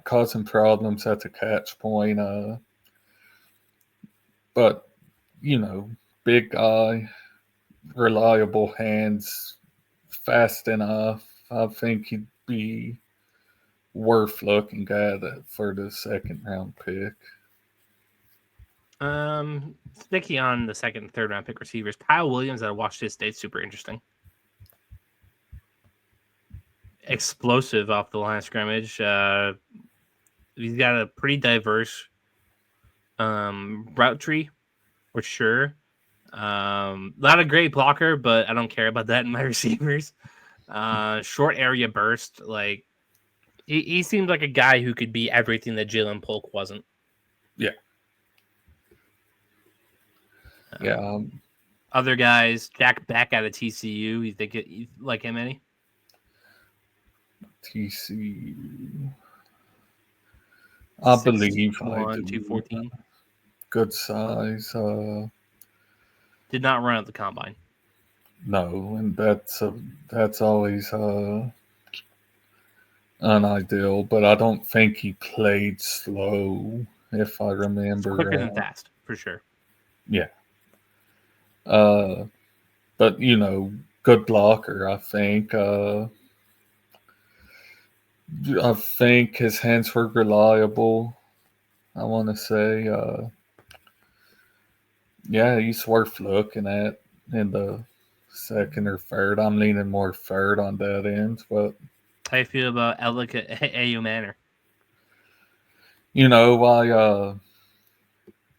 causing problems at the catch point. But, big guy, reliable hands, fast enough. I think he'd be worth looking at for the 2nd round pick. Sticking on the 2nd and 3rd round pick receivers, Kyle Williams out of Washington State, super interesting. Explosive off the line of scrimmage. He's got a pretty diverse route tree, for sure. Not a great blocker, but I don't care about that in my receivers. Short area burst. Like he seems like a guy who could be everything that Jalen Polk wasn't. Yeah. Other guys, Jack Beck out of TCU. You think you like him any? TCU. I believe I do. 214. Good size. Did not run at the combine. No, and that's always unideal. But I don't think he played slow, if I remember. It's quicker than fast, for sure. Yeah. But good blocker. I think. I think his hands were reliable. I want to say. Yeah, he's worth looking at in the second or third. I'm leaning more third on that end, but How you feel about Ellick at AU Manor? you know,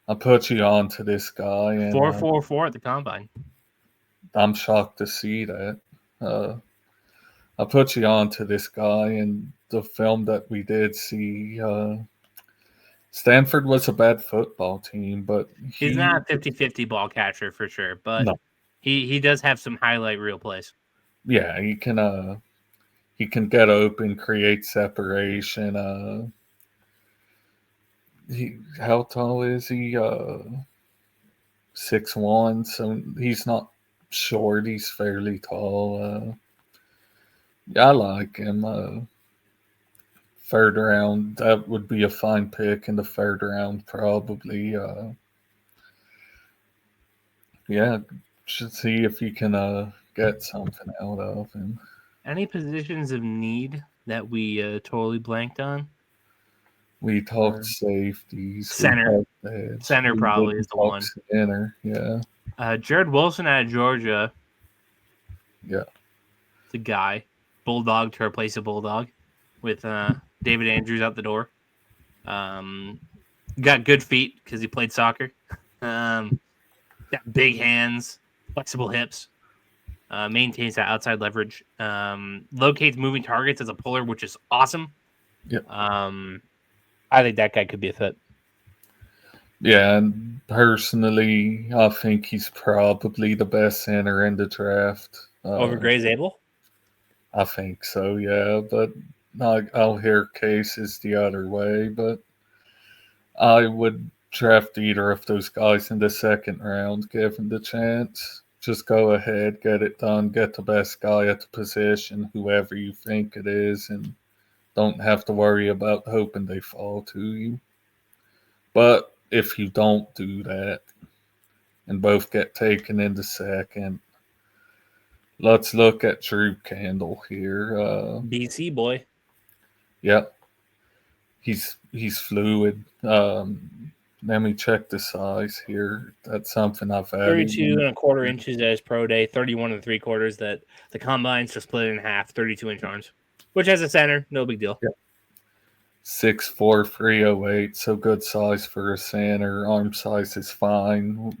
I put you on to this guy, and 4.44 at the combine. I'm shocked to see that. Uh, I put you on to this guy, and the film that we did see. Stanford was a bad football team, but He's not a 50-50 ball catcher for sure, but no, he does have some highlight reel plays. yeah, he can get open, create separation. How tall is he? 6'1", so he's not short. He's fairly tall. Yeah, I like him. Third round, that would be a fine pick in the third round, probably. Yeah, should see if you can get something out of him. Any positions of need that we totally blanked on? We talked Or safeties. center. We talked edge. Center We probably is didn't the talk one. center. Yeah. Jared Wilson out of Georgia. Yeah. The guy. Bulldog to replace a Bulldog with David Andrews out the door. Got good feet because he played soccer. Got big hands, flexible hips. Maintains that outside leverage. Locates moving targets as a puller, which is awesome. Yeah. I think that guy could be a fit. Yeah, and personally, I think he's probably the best center in the draft. Over Gray's Abel? I think so, yeah. But I'll hear cases the other way. But I would draft either of those guys in the second round, given the chance. Just go ahead, get it done, get the best guy at the position, whoever you think it is, and don't have to worry about hoping they fall to you. But if you don't do that and both get taken in the second, let's look at Drew Kendall here. BC boy. Yep, he's fluid. Let me check the size here. That's something I've added. 32.25 inches at his pro day, 31 3/4 that the combines just split it in half, 32-inch arms, which as a center, no big deal. Yep. 6'4", 308, so good size for a center. Arm size is fine.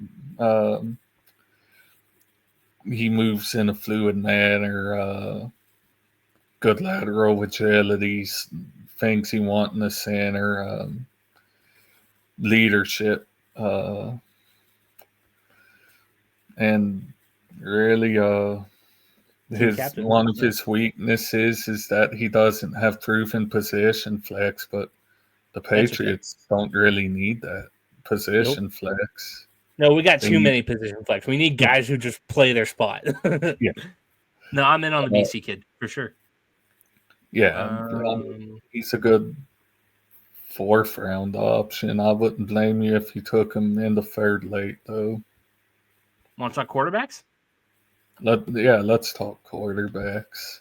He moves in a fluid manner. Good lateral agility, things you want in a center. Leadership, and really, one of his weaknesses is that he doesn't have proven position flex, but the Patriots don't really need that position flex. No, we got too many position flex. We need guys who just play their spot. Yeah. No, I'm in on the BC kid for sure. Yeah, he's a good fourth round option. I wouldn't blame you if you took him in the third late, though. Want to talk quarterbacks? Let's talk quarterbacks.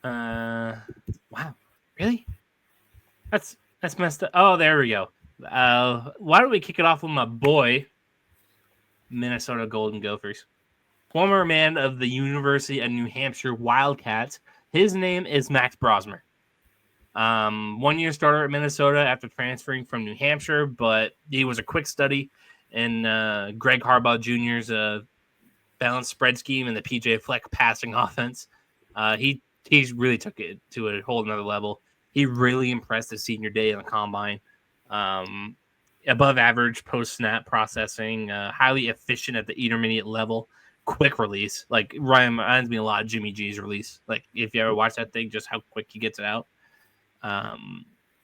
Wow, really? That's messed up. Oh, there we go. Why don't we kick it off with my boy, Minnesota Golden Gophers, former man of the University of New Hampshire Wildcats. His name is Max Brosmer. 1-year starter at Minnesota after transferring from New Hampshire, but he was a quick study in Greg Harbaugh Jr.'s balanced spread scheme and the PJ Fleck passing offense. He's really took it to a whole nother level. He really impressed his senior day in the combine. Above average post snap processing, highly efficient at the intermediate level, quick release. Like Ryan reminds me a lot of Jimmy G's release. Like if you ever watch that thing, just how quick he gets it out.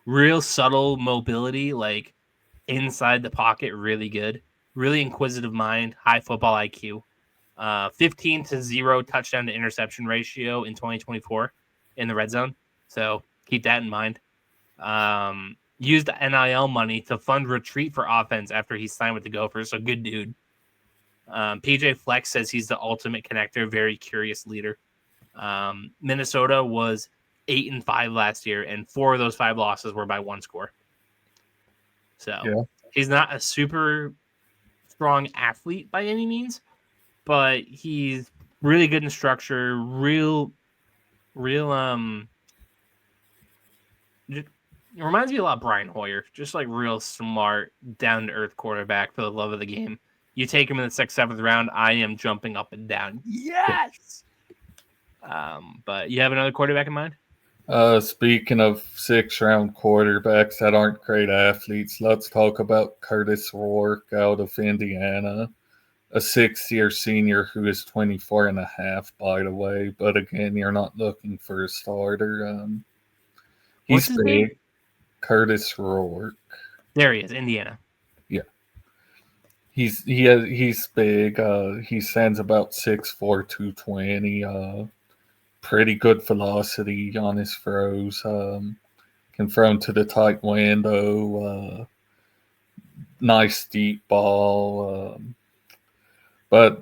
Real subtle mobility, like inside the pocket, really good. Really inquisitive mind, high football IQ. 15-0 touchdown to interception ratio in 2024 in the red zone. So keep that in mind. Used NIL money to fund retreat for offense after he signed with the Gophers. So good dude. PJ Flex says he's the ultimate connector, very curious leader. Minnesota was 8-5 last year, and 4 of those 5 losses were by 1 score. So Yeah. he's not a super strong athlete by any means, but he's really good in structure, real it reminds me a lot of Brian Hoyer, just like real smart, down to earth quarterback for the love of the game. You take him in the 6th, 7th round, I am jumping up and down. Yes. But you have another quarterback in mind? Speaking of 6th-round quarterbacks that aren't great athletes, let's talk about Curtis Rourke out of Indiana, a 6th-year senior who is 24 and a half, by the way. But again, you're not looking for a starter. What's He's his big. name? Curtis Rourke. There he is, Indiana. Yeah. He's big. He stands about 6'4", 220. Pretty good velocity on his throws. Can throw into the tight window. Nice deep ball. But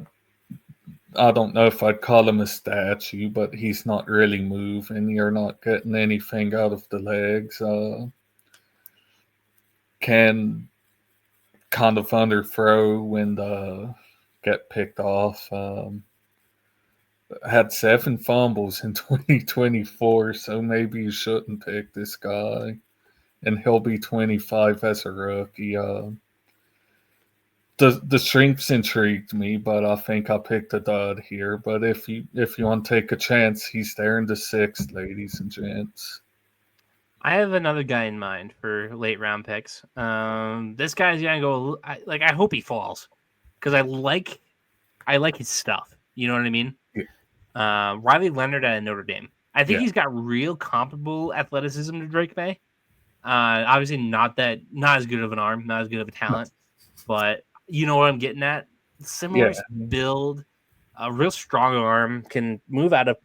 I don't know if I'd call him a statue, but he's not really moving. You're not getting anything out of the legs. Can kind of underthrow and get picked off. Had 7 fumbles in 2024, so maybe you shouldn't pick this guy. And he'll be 25 as a rookie. The strengths intrigued me, but I think I picked a dud here. But if you want to take a chance, he's there in the 6th, ladies and gents. I have another guy in mind for late round picks. This guy's gonna go. I hope he falls because I like his stuff. You know what I mean? Yeah. Riley Leonard at Notre Dame. I think Yeah. he's got real comparable athleticism to Drake May. Obviously not as good of an arm, not as good of a talent, but you know what I'm getting at. Similar build, a real strong arm, can move out of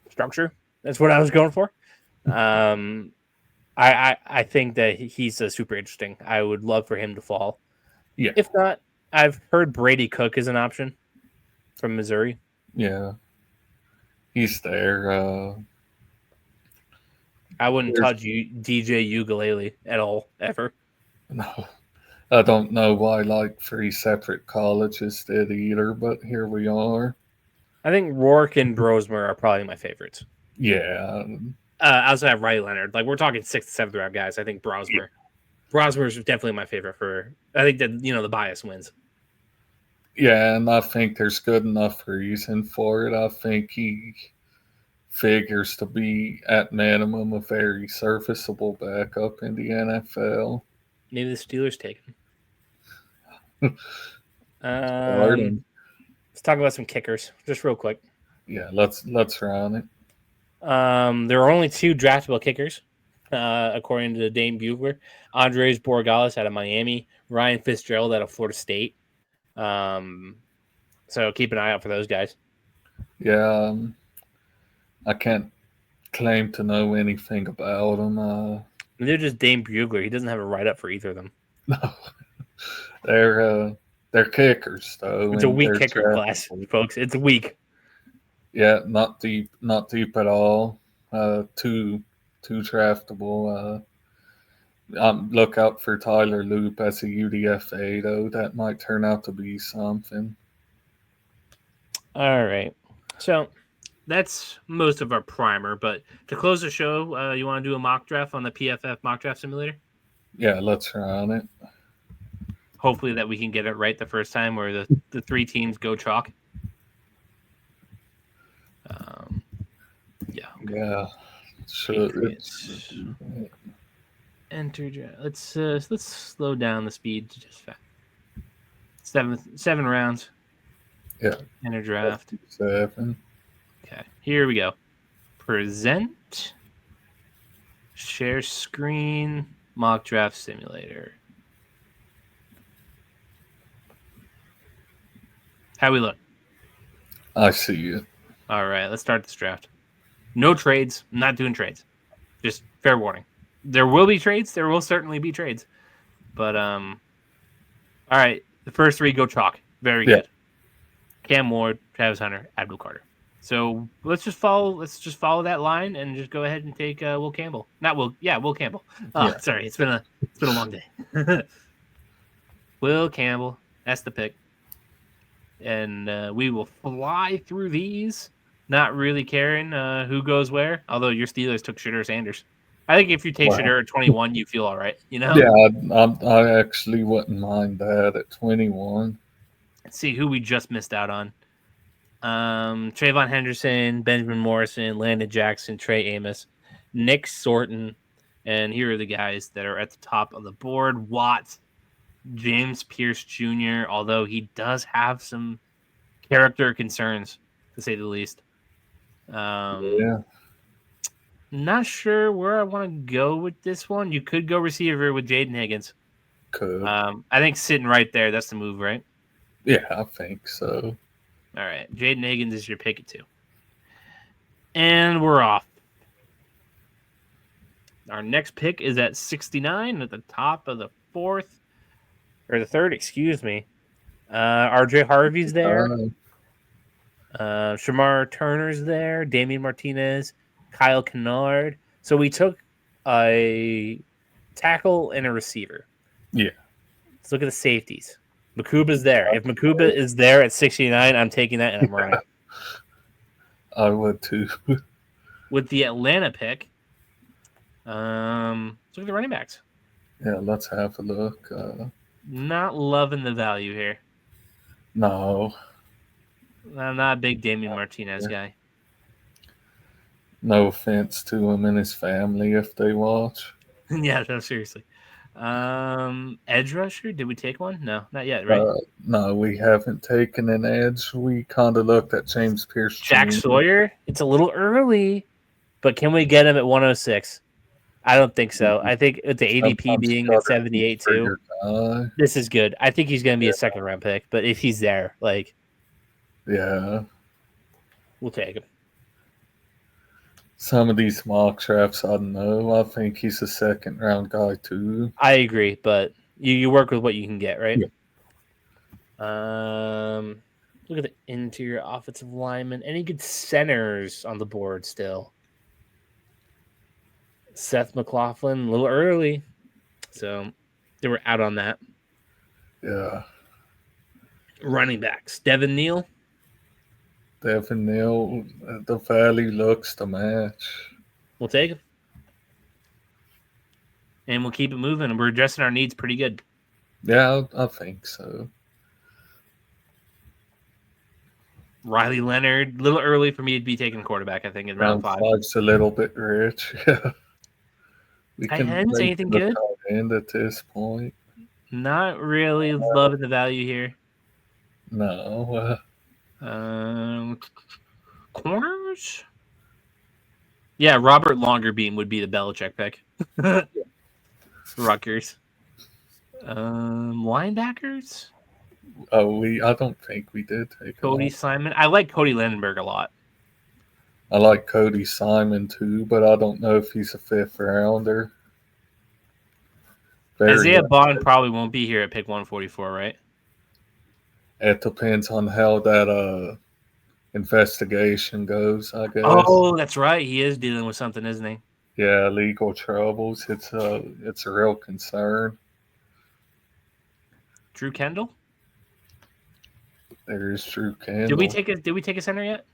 structure. That's what I was going for. I think that he's super interesting. I would love for him to fall. Yeah. If not, I've heard Brady Cook is an option from Missouri. Yeah. He's there. I wouldn't touch DJ Ukulele at all, ever. No. I don't know why like 3 separate colleges did either, but here we are. I think Rourke and Brosmer are probably my favorites. Yeah. Outside of Riley Leonard. Like, we're talking 6th, 7th round guys. I think Brosmer. Yeah. Brosmer is definitely my favorite for. I think that the bias wins. Yeah, and I think there's good enough reason for it. I think he figures to be at minimum a very serviceable backup in the NFL. Maybe the Steelers take him. Let's talk about some kickers, just real quick. Yeah, let's run it. There are only 2 draftable kickers, according to Dane Bugler. Andres Borregales out of Miami, Ryan Fitzgerald out of Florida State. So keep an eye out for those guys. Yeah, I can't claim to know anything about them. They're just Dane Bugler. He doesn't have a write-up for either of them. No, they're kickers though. It's a weak kicker class, folks. It's weak. Yeah, not deep at all. Too draftable. Look out for Tyler Loop as a UDFA though. That might turn out to be something. All right, so that's most of our primer. But to close the show, you want to do a mock draft on the PFF mock draft simulator? Yeah, let's run it. Hopefully that we can get it right the first time, where the 3 teams go chalk. Yeah. Okay. Yeah. Should enter. Let's slow down the speed to just 7 rounds. Yeah. Enter draft. 7. Okay. Here we go. Present. Share screen. Mock draft simulator. How we look? I see it. All right, let's start this draft. No trades. I'm not doing trades. Just fair warning. There will be trades. There will certainly be trades. But all right, the first 3 go chalk. Very good. Cam Ward, Travis Hunter, Abdul Carter. So let's just follow that line and just go ahead and take Will Campbell. Not Will, yeah, Will Campbell. Oh, Yeah. sorry, it's been a long day. Will Campbell, that's the pick, and we will fly through these, not really caring who goes where. Although your Steelers took Shadur Sanders, I think if you take Wow. Shadur at 21, you feel all right. Yeah, I actually wouldn't mind that at 21. Let's see who we just missed out on. Trayvon Henderson, Benjamin Morrison, Landon Jackson, Trey Amos, Nick Sorton, and here are the guys that are at the top of the board. Watt, James Pierce Jr., although he does have some character concerns, to say the least. Yeah, Not sure where I want to go with this one. You could go receiver with Jaden Higgins. could. I think sitting right there, that's the move, right? Yeah, I think so. All right. Jaden Higgins is your pick at 2. And we're off. Our next pick is at 69 at the top of the 4th. Or the 3rd, excuse me. RJ Harvey's there. Shamar Turner's there. Damian Martinez. Kyle Kennard. So we took a tackle and a receiver. Yeah. Let's look at the safeties. Makuba's there. If Makuba is there at 69, I'm taking that and I'm running. I would too. With the Atlanta pick, let's look at the running backs. Yeah, let's have a look. Not loving the value here. No. I'm not a big Damian Martinez guy. No offense to him and his family if they watch. Yeah, no, seriously. Edge rusher, did we take one? No, not yet, right? No, we haven't taken an edge. We kind of looked at James Pierce Jack Jr. Sawyer, it's a little early, but can we get him at 106? I don't think so. I think with the ADP Sometimes being you at gotta 78 for too, your guy. this is good. I think he's going to be a second round pick, but if he's there, like, Yeah. we'll take him. Some of these mock drafts, I don't know. I think he's a second round guy too. I agree, but you work with what you can get, right? Yeah. Look at the interior offensive lineman. Any good centers on the board still? Seth McLaughlin, a little early, so they were out on that. Yeah. Running backs, Devin Neal. Devin Neal, the value looks to match. We'll take him. And we'll keep it moving. We're addressing our needs pretty good. Yeah, I think so. Riley Leonard, a little early for me to be taking quarterback, I think, in round 5. 5's a little bit rich. Yeah. We Tight can ends, make anything the good? tight end at this point. Not really loving the value here. No. Corners? Yeah, Robert Longerbeam would be the Belichick pick. Rutgers. Linebackers? I don't think we did take Cody him. Simon. I like Cody Lindenberg a lot. I like Cody Simon too, but I don't know if he's a 5th rounder. Isaiah Bond probably won't be here at pick 144, right? It depends on how that investigation goes, I guess. Oh, that's right. He is dealing with something, isn't he? Yeah, legal troubles. It's a real concern. Drew Kendall? There's Drew Kendall. Did we take a center yet?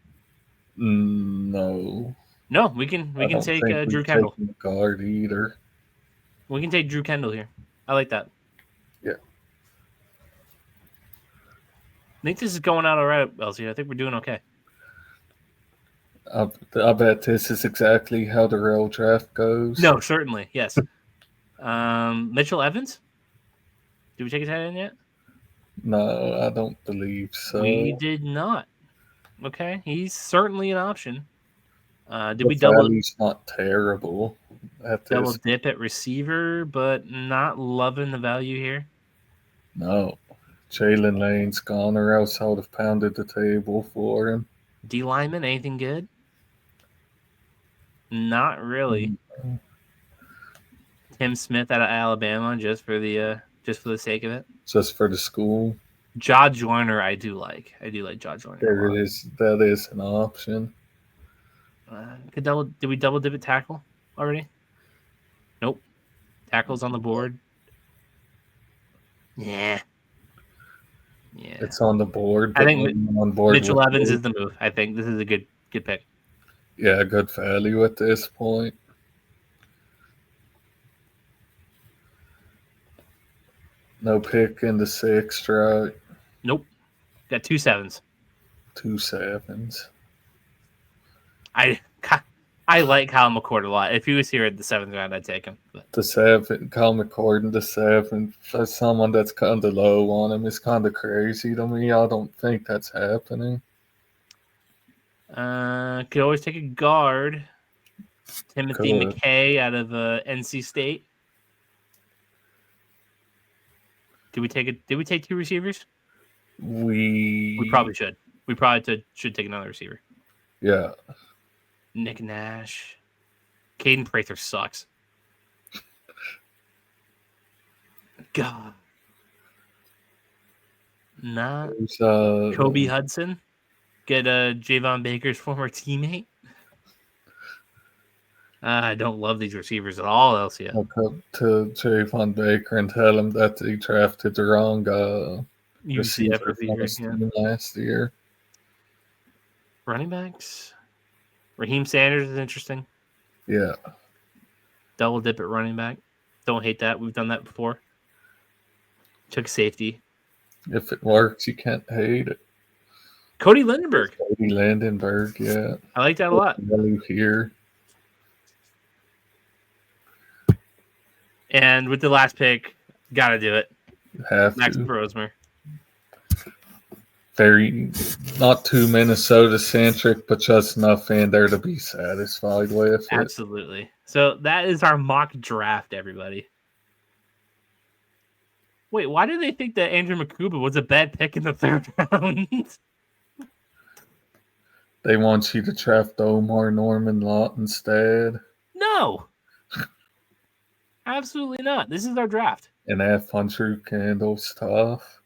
No. No, we can take Drew Kendall. Guard either. We can take Drew Kendall here. I like that. Yeah. I think this is going out all right, Elsie. I think we're doing okay. I bet this is exactly how the real draft goes. No, certainly. Yes. Mitchell Evans? Did we take his head in yet? No, I don't believe so. We did not. Okay. He's certainly an option. Did the we double? He's not terrible at this. Double dip at receiver, but not loving the value here. No. Jalen Lane's gone, or else I would have pounded the table for him. D lineman, anything good? Not really. Mm-hmm. Tim Smith out of Alabama, just for the sake of it. Just for the school. Jaw Joyner, I do like. I do like Jaw Joyner. There it is. That is an option. Did we double dip at tackle already? Nope. Tackle's on the board. Yeah. Yeah. It's on the board. I think I'm on board Mitchell with Evans you. is the move. I think this is a good pick. Yeah, good value at this point. No pick in the 6th, right? Nope. Got 2 7s. 2 7s. I like Kyle McCord a lot. If he was here at the 7th round, I'd take him. But The 7, Kyle McCord in the 7. As someone that's kind of low on him is kind of crazy to me. I don't think that's happening. Could always take a guard. Timothy Could. McKay out of NC State. Did we take 2 receivers? We probably should. We probably should take another receiver. Yeah. Nick Nash. Caden Prather sucks. God. Not Kobe Hudson. Get Javon Baker's former teammate. I don't love these receivers at all, Elsio. Look up to Javon Baker and tell him that he drafted the wrong receiver from his team last year. Running backs. Raheem Sanders is interesting. Yeah. Double dip at running back. Don't hate that. We've done that before. Took safety. If it works, you can't hate it. Cody Lindenberg. Cody Lindenberg, yeah. I like that a lot. Value here. And with the last pick, gotta do it. You have Max to. Brosmer. Very not too Minnesota centric, but just enough in there to be satisfied with it. Absolutely. So that is our mock draft, everybody. Wait, why do they think that Andrew Makuba was a bad pick in the 3rd round? They want you to draft Omar Norman Lott instead. No. Absolutely not. This is our draft. And have Hunter Kendall stuff.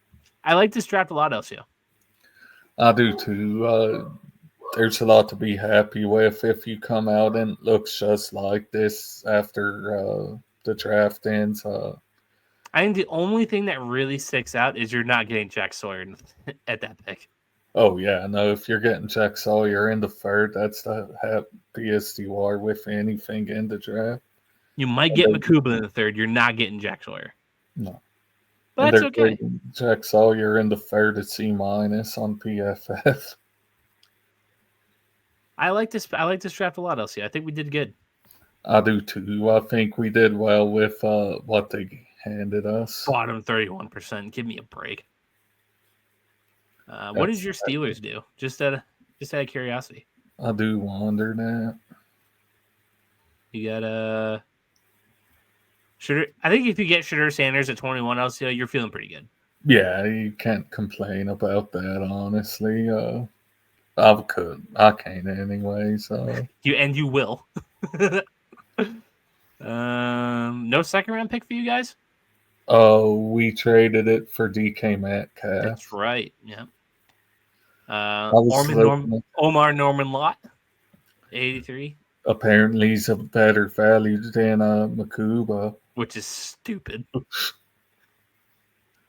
I like this draft a lot, Elsio. I do too. There's a lot to be happy with if you come out and it looks just like this after the draft ends. I think the only thing that really sticks out is you're not getting Jack Sawyer at that pick. Oh, yeah. No, if you're getting Jack Sawyer in the 3rd, that's the happiest you are with anything in the draft. You might get Makuba in the 3rd. You're not getting Jack Sawyer. No. But that's okay. Jack Sawyer in the 3rd at C- on PFF. I like this draft a lot, Elsie. I think we did good. I do too. I think we did well with what they handed us. Bottom 31%. Give me a break. What does your Steelers do? Just out of curiosity. I do wonder that. You got I think if you get Shadur Sanders at 21, LCO, you're feeling pretty good. Yeah, you can't complain about that, honestly. I can't anyway, so. You will. No 2nd round pick for you guys? Oh, we traded it for DK Metcalf. That's right. Yeah. Omar Norman Lott, 83. Apparently, he's a better value than Makuba, which is stupid.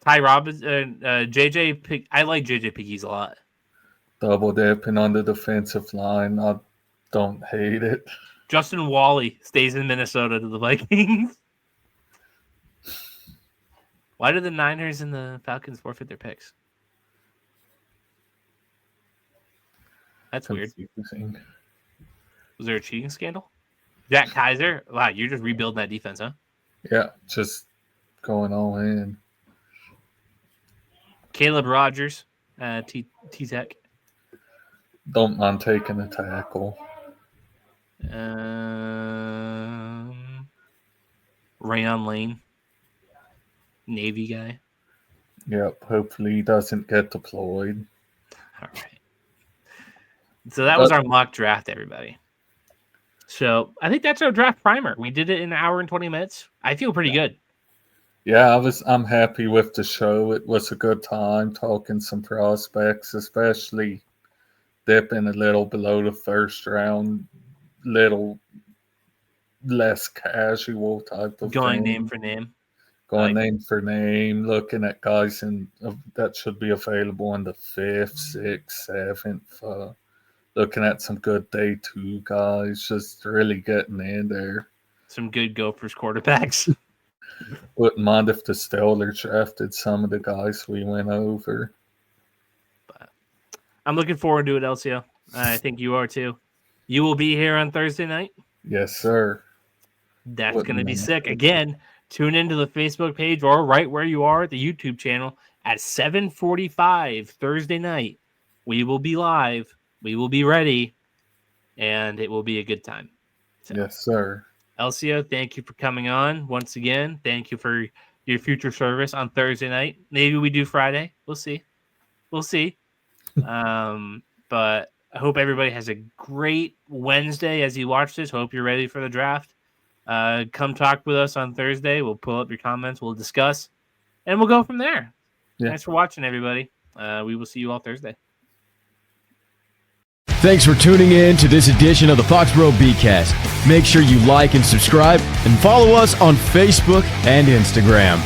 Ty Robinson, JJ Pick. I like JJ Pickeys a lot. Double dipping on the defensive line. I don't hate it. Justin Wally stays in Minnesota to the Vikings. Why did the Niners and the Falcons forfeit their picks? That's weird. Was there a cheating scandal? Jack Kaiser? Wow, you're just rebuilding that defense, huh? Yeah, just going all in. Caleb Rogers, T-Tech. Don't mind taking a tackle. Rayon Lane. Navy guy. Yep, hopefully he doesn't get deployed. All right. So that was our mock draft, everybody. So I think that's our draft primer. We did it in an hour and 20 minutes. I feel pretty good. Yeah, I'm happy with the show. It was a good time talking some prospects, especially dipping a little below the first round, little less casual type of Going name thing. for name. Going name for name, looking at guys that should be available in the 5th, 6th, 7th. Looking at some good day 2 guys, just really getting in there. Some good Gophers quarterbacks. Wouldn't mind if the Steelers drafted some of the guys we went over. But I'm looking forward to it, Elsio. I think you are too. You will be here on Thursday night? Yes, sir. That's going to be sick. Again, tune into the Facebook page or right where you are at the YouTube channel at 7:45 Thursday night. We will be live. We will be ready, and it will be a good time. So, yes, sir. Elsio, thank you for coming on once again. Thank you for your future service on Thursday night. Maybe we do Friday. We'll see. But I hope everybody has a great Wednesday as you watch this. Hope you're ready for the draft. Come talk with us on Thursday. We'll pull up your comments. We'll discuss, and we'll go from there. Yeah. Thanks for watching, everybody. We will see you all Thursday. Thanks for tuning in to this edition of the Foxboro BeatCast. Make sure you like and subscribe and follow us on Facebook and Instagram.